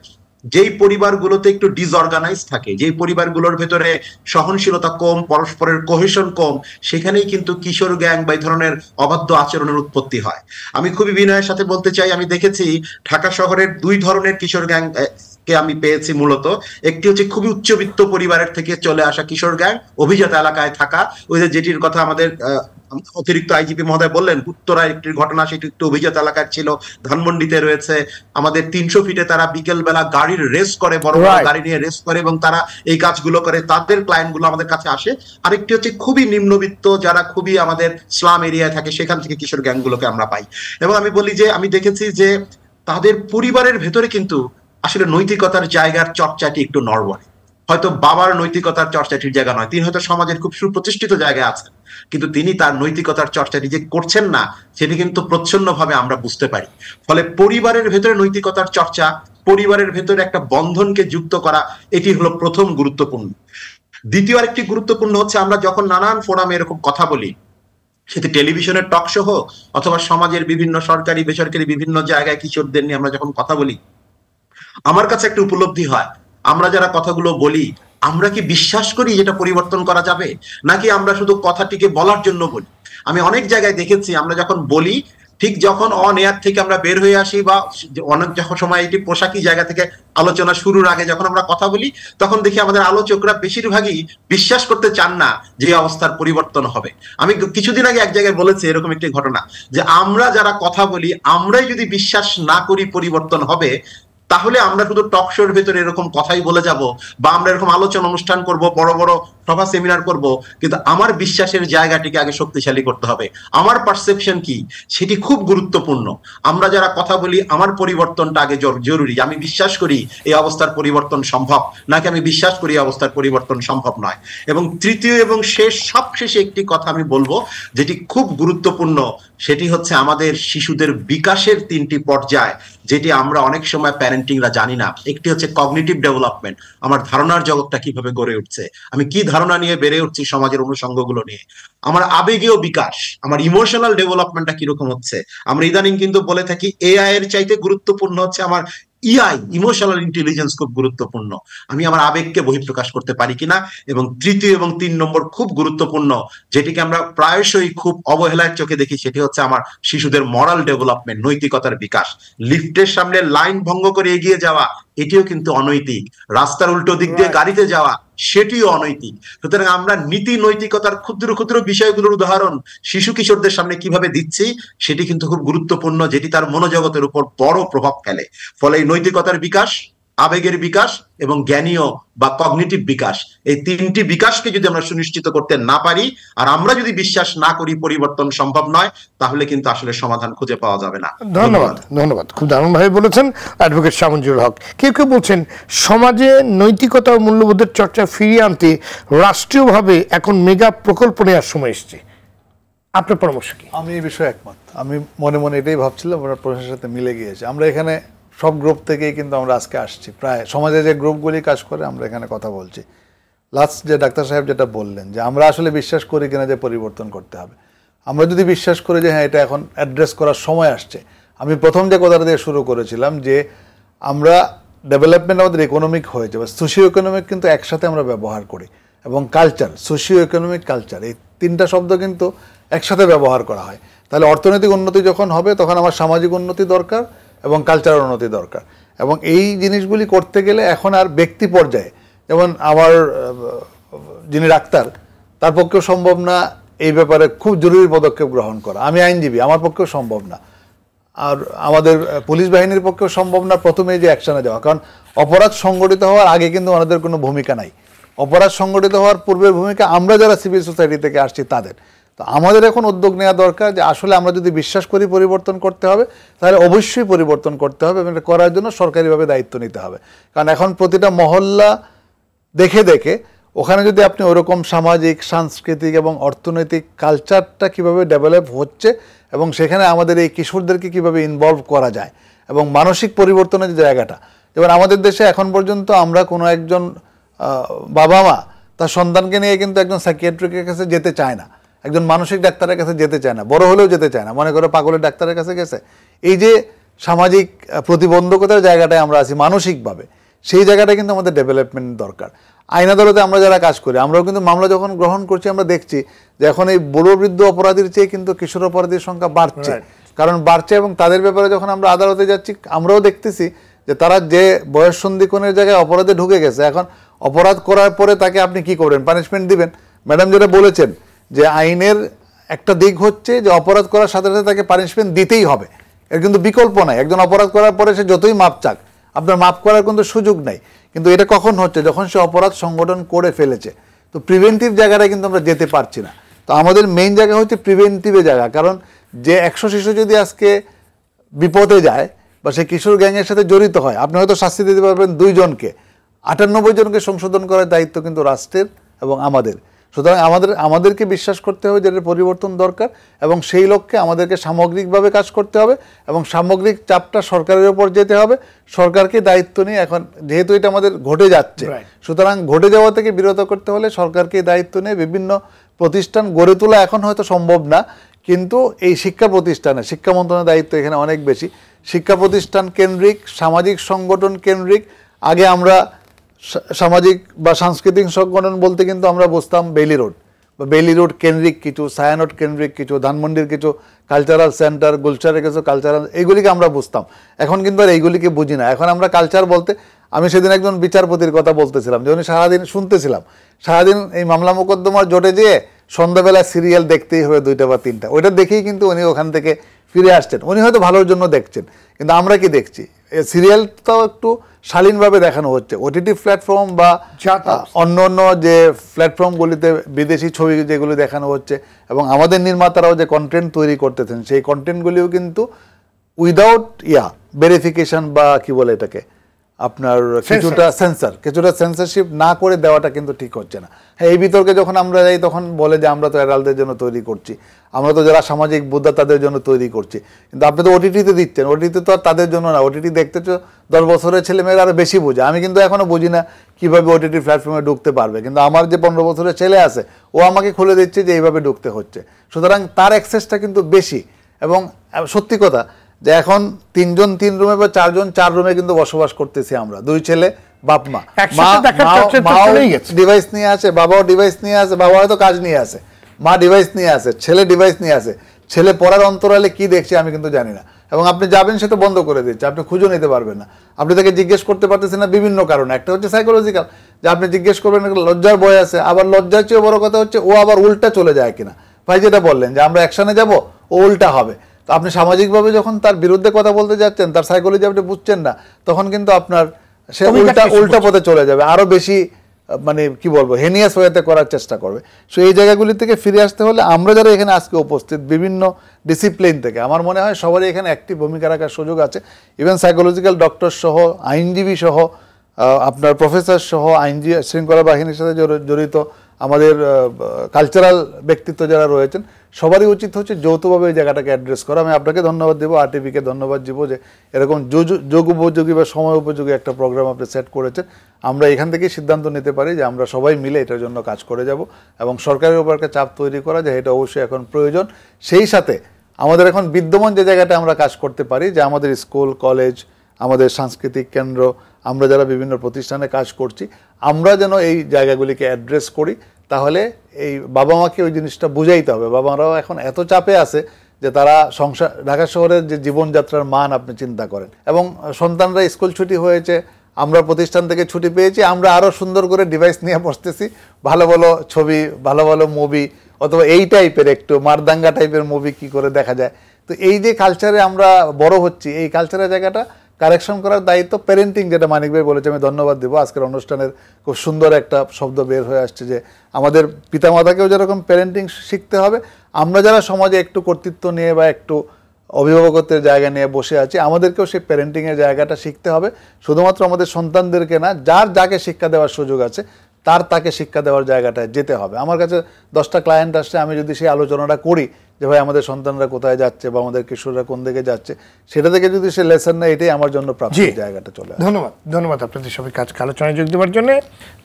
যেই পরিবারগুলোতে একটু ডিসঅর্গানাইজ থাকে, যেই পরিবারগুলোর ভেতরে সহনশীলতা কম, পরস্পরের কোহেশন কম, সেখানেই কিন্তু কিশোর গ্যাং বা এই ধরনের অবাধ্য আচরণের উৎপত্তি হয়। আমি খুবই বিনয়ের সাথে বলতে চাই, আমি দেখেছি ঢাকা শহরের 2 ধরনের কিশোর গ্যাং কে আমি পেয়েছি মূলত। একটি হচ্ছে খুবই উচ্চবিত্ত পরিবারের থেকে চলে আসা কিশোর গ্যাং, অভিজাত এলাকায় থাকা, ওই যে যেটির কথা আমাদের অতিরিক্ত আইজিপি মহোদয় বললেন, উত্তরায় একটি ঘটনা, সেটি একটু অভিজাত এলাকার ছিল, ধানমন্ডিতে রয়েছে। আমাদের 300 ফিটে তারা বিকেল বেলা গাড়ির রেস করে, বড় বড় গাড়ি নিয়ে রেস করে, এবং তারা এই কাজগুলো করে, তাদের ক্লায়েন্ট গুলো আমাদের কাছে আসে। আরেকটি হচ্ছে খুবই নিম্নবিত্ত, যারা খুবই আমাদের স্লাম এরিয়ায় থাকে, সেখান থেকে কিশোর গ্যাং গুলোকে আমরা পাই। এবং আমি বলি যে আমি দেখেছি যে তাদের পরিবারের ভেতরে কিন্তু আসলে নৈতিকতার জায়গার চর্চাটি একটু নড়বড়ে। হয়তো বাবার নৈতিকতার চর্চাটির জায়গা নয়, তিনি হয়তো সমাজের খুব সুপ্রতিষ্ঠিত জায়গায় আছেন, কিন্তু তিনি তার নৈতিকতার চর্চাটি যে করছেন না, সেটি কিন্তু প্রচ্ছন্নভাবে আমরা বুঝতে পারি। ফলে পরিবারের ভেতরে নৈতিকতার চর্চা, পরিবারের ভেতরে একটা বন্ধনকে যুক্ত করা, এটি হলো প্রথম গুরুত্বপূর্ণ। দ্বিতীয় আরেকটি গুরুত্বপূর্ণ হচ্ছে, আমরা যখন নানান ফোরামে এরকম কথা বলি, সেটি টেলিভিশনের টক শো হোক অথবা সমাজের বিভিন্ন সরকারি বেসরকারি বিভিন্ন জায়গায় কিশোরদের নিয়ে আমরা যখন কথা বলি, আমার কাছে একটা উপলব্ধি হয়, আমরা যারা কথাগুলো বলি, আমরা কি বিশ্বাস করি যেটা পরিবর্তন করা যাবে, নাকি আমরা শুধু কথাটিকে বলার জন্য বলি? আমি অনেক জায়গায় দেখেছি, আমরা যখন বলি, ঠিক যখন অন এয়ার থেকে আমরা বের হয়ে আসি, বা অনেক যখন সময় এটি পোশাকি জায়গা থেকে আলোচনা শুরুর আগে যখন আমরা কথা বলি, তখন দেখি আমাদের আলোচকরা বেশিরভাগই বিশ্বাস করতে চান না যে অবস্থার পরিবর্তন হবে। আমি কিছুদিন আগে এক জায়গায় বলেছি এরকম একটি ঘটনা, যে আমরা যারা কথা বলি, আমরাই যদি বিশ্বাস না করি পরিবর্তন হবে, তাহলে আমরা শুধু টক শোর ভেতরে এরকম কথাই বলে যাব, বা আমরা এরকম আলোচনা অনুষ্ঠান করব, বড় বড় সভা সেমিনার করব, কিন্তু আমার বিশ্বাসের জায়গাটিকে আগে শক্তিশালী করতে হবে। আমার পারসেপশন কি, সেটি খুব গুরুত্বপূর্ণ। আমরা যারা কথা বলি, আমার পরিবর্তনটা আগে জরুরি। আমি বিশ্বাস করি এই অবস্থার পরিবর্তন সম্ভব, নাকি আমি বিশ্বাস করি এই অবস্থার পরিবর্তন সম্ভব নয়। এবং তৃতীয় এবং সবশেষে একটি কথা আমি বলবো, যেটি খুব গুরুত্বপূর্ণ, সেটি হচ্ছে আমাদের শিশুদের বিকাশের 3টি পর্যায়, যেটি আমরা অনেক সময় প্যারেন্টিংরা জানি না। একটি হচ্ছে কগনিটিভ ডেভেলপমেন্ট, আমার ধারণার জগৎটা কিভাবে গড়ে উঠছে, আমি কি ধারণা নিয়ে বেড়ে উঠছি সমাজের অনুষঙ্গগুলো নিয়ে। আমার আবেগীয় বিকাশ, আমার ইমোশনাল ডেভেলপমেন্টটা কিরকম হচ্ছে। আমরা ইদানিং কিন্তু বলে থাকি এআই এর চাইতে গুরুত্বপূর্ণ হচ্ছে আমার ইআই, ইমোশনাল ইন্টেলিজেন্স খুব গুরুত্বপূর্ণ, আমি আমার আবেগকে বহিঃপ্রকাশ করতে পারি কিনা। এবং তৃতীয় এবং 3 নম্বর খুব গুরুত্বপূর্ণ, যেটিকে আমরা প্রায়শই খুব অবহেলার চোখে দেখি, সেটি হচ্ছে আমার শিশুদের মরাল ডেভেলপমেন্ট, নৈতিকতার বিকাশ। লিফটের সামনে লাইন ভঙ্গ করে এগিয়ে যাওয়া, এটিও কিন্তু অনৈতিক। রাস্তার উল্টো দিক দিয়ে গাড়িতে যাওয়া, সেটিও অনৈতিক। সুতরাং আমরা নীতি নৈতিকতার ক্ষুদ্র ক্ষুদ্র বিষয়গুলোর উদাহরণ শিশু কিশোরদের সামনে কিভাবে দিচ্ছি, সেটি কিন্তু খুব গুরুত্বপূর্ণ, যেটি তার মনোজগতের উপর বড় প্রভাব ফেলে। ফলে এই নৈতিকতার বিকাশ, আবেগের বিকাশ এবং জ্ঞানীয় বা কগনিটিভ বিকাশ, এই তিনটি বিকাশকে যদি আমরা সুনিশ্চিত করতে না পারি আর আমরা যদি বিশ্বাস না করি পরিবর্তন সম্ভব নয়, তাহলে কিন্তু আসলে সমাধান খুঁজে পাওয়া যাবে না। ধন্যবাদ। খুব দারুণভাবে বলেছেন অ্যাডভোকেট শামুজুল হক। কেউ কেউ বলছেন সমাজে নৈতিকতা ও মূল্যবোধের চর্চা ফিরিয়ে আনতে রাষ্ট্রীয়ভাবে এখন মেগা প্রকল্প নেওয়ার সময় এসছে। আপনার পরামর্শ কি? আমি এই বিষয়ে একমত। আমি মনে মনে এটাই ভাবছিলাম, আপনার প্রশ্নের সাথে মিলে গিয়েছে। আমরা এখানে সব গ্রুপ থেকেই কিন্তু আমরা আজকে আসছি, প্রায় সমাজে যে গ্রুপগুলি কাজ করে আমরা এখানে কথা বলছি। লাস্ট যে ডাক্তার সাহেব যেটা বললেন যে আমরা আসলে বিশ্বাস করি কিনা যে পরিবর্তন করতে হবে, আমরা যদি বিশ্বাস করি যে হ্যাঁ এটা এখন অ্যাড্রেস করার সময় আসছে। আমি প্রথম যে কথাটা দিয়ে শুরু করেছিলাম যে আমরা ডেভেলপমেন্ট আমাদের ইকোনমিক হয়েছে বা সোশিও ইকোনমিক কিন্তু একসাথে আমরা ব্যবহার করি, এবং কালচার, সোশিও ইকোনমিক কালচার, এই তিনটা শব্দ কিন্তু একসাথে ব্যবহার করা হয়। তাহলে অর্থনৈতিক উন্নতি যখন হবে তখন আমার সামাজিক উন্নতি দরকার এবং কালচারাল উন্নতি দরকার। এবং এই জিনিসগুলি করতে গেলে এখন আর ব্যক্তি পর্যায়ে, যেমন আমার যিনি ডাক্তার তার পক্ষেও সম্ভব না এই ব্যাপারে খুব জরুরি পদক্ষেপ গ্রহণ করা, আমি আইনজীবী আমার পক্ষেও সম্ভব না, আর আমাদের পুলিশ বাহিনীর পক্ষেও সম্ভব না প্রথমেই যে অ্যাকশনে যাওয়া। কারণ অপরাধ সংগঠিত হওয়ার আগে কিন্তু আমাদের কোনো ভূমিকা নাই, অপরাধ সংগঠিত হওয়ার পূর্বের ভূমিকা আমরা যারা সিভিল সোসাইটি থেকে আসছি তাদের। তো আমাদের এখন উদ্যোগ নেওয়া দরকার যে আসলে আমরা যদি বিশ্বাস করি পরিবর্তন করতে হবে তাহলে অবশ্যই পরিবর্তন করতে হবে, এবং এটা করার জন্য সরকারিভাবে দায়িত্ব নিতে হবে। কারণ এখন প্রতিটা মহল্লা দেখে দেখে ওখানে যদি আপনি ওরকম সামাজিক, সাংস্কৃতিক এবং অর্থনৈতিক কালচারটা কিভাবে ডেভেলপ হচ্ছে এবং সেখানে আমাদের এই কিশোরদেরকে কিভাবে ইনভলভ করা যায় এবং মানসিক পরিবর্তনের জায়গাটা, যেমন আমাদের দেশে এখন পর্যন্ত আমরা কোনো একজন বাবা মা তার সন্তানকে নিয়ে কিন্তু একজন সাইকিয়াট্রিকের কাছে যেতে চায় না, একজন মানসিক ডাক্তারের কাছে যেতে চায় না, বড় হলেও যেতে চায় না, মনে করে পাগলের ডাক্তারের কাছে গেছে। এই যে সামাজিক প্রতিবন্ধকতার জায়গাটায় আমরা আছি মানসিকভাবে, সেই জায়গাটা কিন্তু আমাদের ডেভেলপমেন্ট দরকার। আইন আদালতে আমরা যারা কাজ করি আমরাও কিন্তু মামলা যখন গ্রহণ করছি আমরা দেখছি যে এখন এই বুড়ো বৃদ্ধ অপরাধীর চেয়ে কিন্তু কিশোর অপরাধীর সংখ্যা বাড়ছে, কারণ বাড়ছে। এবং তাদের ব্যাপারে যখন আমরা আদালতে যাচ্ছি আমরাও দেখতেছি যে তারা যে বয়স সন্ধিক্ষণের জায়গায় অপরাধে ঢুকে গেছে, এখন অপরাধ করার পরে তাকে আপনি কি করবেন, পানিশমেন্ট দিবেন। ম্যাডাম যেটা বলেছেন যে আইনের একটা দিক হচ্ছে যে অপরাধ করার সাথে সাথে তাকে পানিশমেন্ট দিতেই হবে, এর কিন্তু বিকল্প নাই। একজন অপরাধ করার পরে সে যতই মাপ চাক আপনার মাপ করার কিন্তু সুযোগ নাই, কিন্তু এটা কখন হচ্ছে যখন সে অপরাধ সংগঠন করে ফেলেছে। তো প্রিভেন্টিভ জায়গাটায় কিন্তু আমরা যেতে পারছি না। তো আমাদের মেইন জায়গা হচ্ছে প্রিভেন্টিভের জায়গা, কারণ যে 100 শিশু যদি আজকে বিপদে যায় বা সে কিশোর গ্যাংয়ের সাথে জড়িত হয়, আপনি হয়তো শাস্তি দিতে পারবেন 2 জনকে, 98 জনকে সংশোধন করার দায়িত্ব কিন্তু রাষ্ট্রের এবং আমাদের। সুতরাং আমাদেরকে বিশ্বাস করতে হবে যে এর পরিবর্তন দরকার, এবং সেই লক্ষ্যে আমাদেরকে সামগ্রিকভাবে কাজ করতে হবে এবং সামগ্রিক চাপটা সরকারের উপর যেতে হবে। সরকারকে দায়িত্ব নিয়ে এখন যেহেতু এটা আমাদের ঘটে যাচ্ছে, সুতরাং ঘটে যাওয়া থেকে বিরত করতে হলে সরকারকে দায়িত্ব নিয়ে বিভিন্ন প্রতিষ্ঠান গড়ে তোলা এখন হয়তো সম্ভব না, কিন্তু এই শিক্ষা প্রতিষ্ঠানে শিক্ষা মন্ত্রণালয়ের দায়িত্ব এখানে অনেক বেশি। শিক্ষা প্রতিষ্ঠান কেন্দ্রিক, সামাজিক সংগঠন কেন্দ্রিক, আগে আমরা সামাজিক বা সাংস্কৃতিক সংগঠন বলতে কিন্তু আমরা বুঝতাম বেইলি রোড বা বেইলি রোড কেন্দ্রিক কিছু, ছায়ানট কেন্দ্রিক কিছু, ধানমন্ডির কিছু কালচারাল সেন্টার, গুলশারের কিছু কালচারাল, এইগুলিকে আমরা বুঝতাম। এখন কিন্তু আর এইগুলিকে বুঝি না। এখন আমরা কালচার বলতে, আমি সেদিন একজন বিচারপতির কথা বলতেছিলাম যে উনি সারাদিন শুনতেছিলাম, সারাদিন এই মামলা মোকদ্দমার জোটে যেয়ে সন্ধ্যাবেলা সিরিয়াল দেখতেই হবে 2টা বা 3টা, ওইটা দেখেই কিন্তু উনি ওখান থেকে ফিরে আসছেন। উনি হয়তো ভালোর জন্য দেখছেন, কিন্তু আমরা কি দেখছি, সিরিয়ালটাও একটু শালীনভাবে দেখানো হচ্ছে। ওটিটি প্ল্যাটফর্ম বা অন্য অন্য যে প্ল্যাটফর্মগুলিতে বিদেশি ছবি যেগুলি দেখানো হচ্ছে, এবং আমাদের নির্মাতারাও যে কন্টেন্ট তৈরি করতেছেন সেই কন্টেন্টগুলিও কিন্তু উইদাউট ভেরিফিকেশন বা কি বলে এটাকে আপনার কিছুটা সেন্সরশিপ না করে দেওয়াটা কিন্তু ঠিক হচ্ছে না। হ্যাঁ, এই বিতর্কে যখন আমরা যাই তখন বলে যে আমরা তো অ্যাডাল্টদের জন্য তৈরি করছি, আমরা তো যারা সামাজিক বুদ্ধা তাদের জন্য তৈরি করছি, কিন্তু আপনি তো ওটিটিতে দিচ্ছেন, ওটিটি তো আর তাদের জন্য না। ওটিটি দেখতে তো 10 বছরের ছেলেমেয়েরা আরও বেশি বোঝে। আমি কিন্তু এখনও বুঝি না কীভাবে ওটিটি প্ল্যাটফর্মে ঢুকতে পারবে, কিন্তু আমার যে 15 বছরের ছেলে আছে ও আমাকে খুলে দিচ্ছে যে এইভাবে ঢুকতে হচ্ছে। সুতরাং তার অ্যাক্সেসটা কিন্তু বেশি, এবং সত্যি কথা যে এখন 3 জন 3 রুমে বা 4 জন 4 রুমে কিন্তু বসবাস করতেছি আমরা, 2 ছেলে বাপ মা, ডিভাইস নিয়ে আসে, বাবাও ডিভাইস নিয়ে আসে, বাবা হয়তো কাজ নিয়ে আসে, মা ডিভাইস নিয়ে আসে, ছেলে ডিভাইস নিয়ে আসে। ছেলে পড়ার অন্তরালে কি দেখছে আমি কিন্তু জানি না, এবং আপনি যাবেন সে তো বন্ধ করে দিচ্ছে, আপনি খুঁজে নিতে পারবেন না, আপনি তাকে জিজ্ঞেস করতে পারতেছেন না বিভিন্ন কারণে। একটা হচ্ছে সাইকোলজিক্যাল, যে আপনি জিজ্ঞেস করবেন লজ্জার ভয় আছে, আবার লজ্জার চেয়ে বড় কথা হচ্ছে ও আবার উল্টা চলে যায় কিনা। ভাই যেটা বললেন যে আমরা অ্যাকশনে যাব, ও উল্টা হবে। তো আপনি সামাজিকভাবে যখন তার বিরুদ্ধে কথা বলতে যাচ্ছেন, তার সাইকোলজি আপনি বুঝছেন না, তখন কিন্তু আপনার সে উল্টা পথে চলে যাবে, আরো বেশি মানে কি বলবো হেনিয়াস ওয়েতে করার চেষ্টা করবে। সো এই জায়গাগুলি থেকে ফিরে আসতে হলে আমরা যারা এখানে আজকে উপস্থিত বিভিন্ন ডিসিপ্লিন থেকে, আমার মনে হয় সবারই এখানে অ্যাক্টিভ ভূমিকা রাখার সুযোগ আছে। ইভেন সাইকোলজিক্যাল ডক্টর সহ, আইনজীবী সহ, আপনার প্রফেসর সহ, শৃঙ্খলা বাহিনীর সাথে জড়িত আমাদের কালচারাল ব্যক্তিত্ব যারা রয়েছেন, সবারই উচিত হচ্ছে যৌথভাবে এই জায়গাটাকে অ্যাড্রেস করা। আমি আপনাকে ধন্যবাদ দেবো, আরটিভিকে ধন্যবাদ দিব যে এরকম যোগ উপযোগী বা সময় উপযোগী একটা প্রোগ্রাম আপনি সেট করেছেন। আমরা এখান থেকেই সিদ্ধান্ত নিতে পারি যে আমরা সবাই মিলে এটার জন্য কাজ করে যাব এবং সরকারের উপর একটা চাপ তৈরি করা যে এটা অবশ্যই এখন প্রয়োজন। সেই সাথে আমাদের এখন বিদ্যমান যে জায়গাটা আমরা কাজ করতে পারি, যে আমাদের স্কুল, কলেজ, আমাদের সাংস্কৃতিক কেন্দ্র, আমরা যারা বিভিন্ন প্রতিষ্ঠানে কাজ করছি, আমরা যেন এই জায়গাগুলিকে অ্যাড্রেস করি। তাহলে এই বাবা মাকে ওই জিনিসটা বুঝাইতে হবে। বাবা মারাও এখন এত চাপে আছে যে তারা ঢাকা শহরের যে জীবনযাত্রার মান আপনি চিন্তা করেন, এবং সন্তানরা স্কুল ছুটি হয়েছে, আমরা প্রতিষ্ঠান থেকে ছুটি পেয়েছি, আমরা আরও সুন্দর করে ডিভাইস নিয়ে বসতেছি, ভালো ভালো ছবি, ভালো ভালো মুভি, অথবা এই টাইপের একটু মারদাঙ্গা টাইপের মুভি কি করে দেখা যায়। তো এই যে কালচারে আমরা বড় হচ্ছি, এই কালচারের জায়গাটা কারেকশন করার দায়িত্ব প্যারেন্টিং, যেটা মানিক ভাই বলেছে, আমি ধন্যবাদ দেবো। আজকের অনুষ্ঠানের খুব সুন্দর একটা শব্দ বের হয়ে আসছে যে আমাদের পিতামাতাকেও যেরকম প্যারেন্টিং শিখতে হবে, আমরা যারা সমাজে একটু কর্তৃত্ব নিয়ে বা একটু অভিভাবকত্বের জায়গা নিয়ে বসে আছি, আমাদেরকেও সেই প্যারেন্টিংয়ের জায়গাটা শিখতে হবে। শুধুমাত্র আমাদের সন্তানদেরকে না, যাকে শিক্ষা দেওয়ার সুযোগ আছে তাকে শিক্ষা দেওয়ার জায়গাটায় যেতে হবে। আমার কাছে 10টা ক্লায়েন্ট আসছে, আমি যদি সেই আলোচনাটা করি যে ভাই আমাদের সন্তানরা কোথায় যাচ্ছে বা আমাদের কিশোররা কোন দিকে যাচ্ছে, সেটা থেকে যদি সে লেসন নেয়, এটাই আমার জন্য প্রাপ্তির জায়গাটা চলে আসে। ধন্যবাদ আপনাদের সবাইকে আজকে আলোচনায় যোগ দেওয়ার জন্য।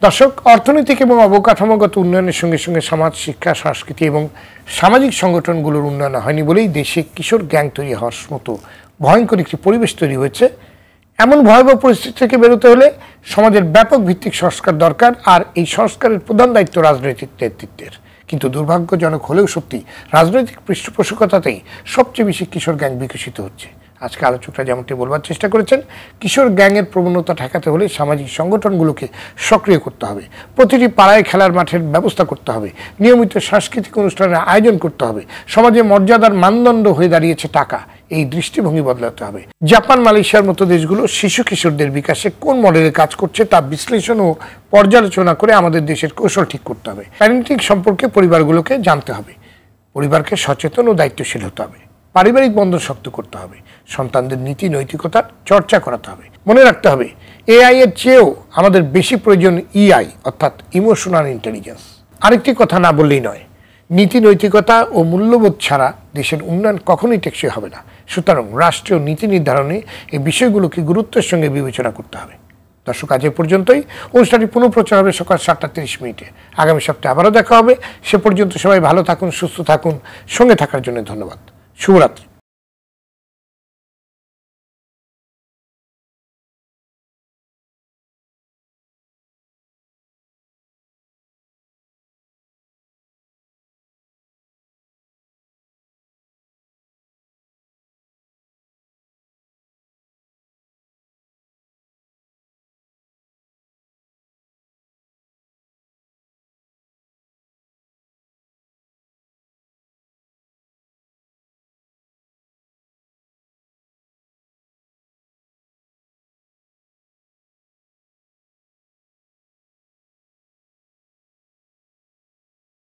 দর্শক, অর্থনৈতিক এবং অবকাঠামোগত উন্নয়নের সঙ্গে সঙ্গে সমাজ, শিক্ষা, সংস্কৃতি এবং সামাজিক সংগঠনগুলোর উন্নয়ন হয়নি বলেই দেশে কিশোর গ্যাং তৈরি হওয়ার মতো ভয়ঙ্কর একটি পরিবেশ তৈরি হয়েছে। এমন ভয়াবহ পরিস্থিতি থেকে বেরোতে হলে সমাজের ব্যাপক ভিত্তিক সংস্কার দরকার, আর এই সংস্কারের প্রধান দায়িত্ব রাজনৈতিক নেতৃত্বের। কিন্তু দুর্ভাগ্যজনক হলেও সত্যি, রাজনৈতিক পৃষ্ঠপোষকতাতেই সবচেয়ে বেশি কিশোর গ্যাং বিকশিত হচ্ছে। আজকে আলোচকরা যেমনটি বলবার চেষ্টা করেছেন, কিশোর গ্যাংয়ের প্রবণতা ঠেকাতে হলে সামাজিক সংগঠনগুলোকে সক্রিয় করতে হবে, প্রতিটি পাড়ায় খেলার মাঠের ব্যবস্থা করতে হবে, নিয়মিত সাংস্কৃতিক অনুষ্ঠানের আয়োজন করতে হবে। সমাজে মর্যাদার মানদণ্ড হয়ে দাঁড়িয়েছে টাকা, এই দৃষ্টিভঙ্গি বদলাতে হবে। জাপান, মালয়েশিয়ার মতো দেশগুলো শিশু কিশোরদের বিকাশে কোন মডেলে কাজ করছে তা বিশ্লেষণ ও পর্যালোচনা করে আমাদের দেশের কৌশল ঠিক করতে হবে। প্যারেন্টিং সম্পর্কে পরিবারগুলোকে জানতে হবে, পরিবারকে সচেতন ও দায়িত্বশীল হতে হবে, পারিবারিক বন্ধন শক্ত করতে হবে, সন্তানদের নীতি নৈতিকতার চর্চা করাতে হবে। মনে রাখতে হবে, এআই এর চেয়েও আমাদের বেশি প্রয়োজন ইআই, অর্থাৎ ইমোশনাল ইন্টেলিজেন্স। আরেকটি কথা না বললেই নয়, নীতি নৈতিকতা ও মূল্যবোধ ছাড়া দেশের উন্নয়ন কখনোই টেকসই হবে না। সুতরাং রাষ্ট্রীয় নীতি নির্ধারণে এই বিষয়গুলোকে গুরুত্বের সঙ্গে বিবেচনা করতে হবে। দর্শক, আজ এ পর্যন্তই। অনুষ্ঠানটি পুনঃপ্রচার হবে সকাল 7:30। আগামী সপ্তাহে আবারও দেখা হবে। সে পর্যন্ত সবাই ভালো থাকুন, সুস্থ থাকুন। সঙ্গে থাকার জন্য ধন্যবাদ। শুভরাত্রি।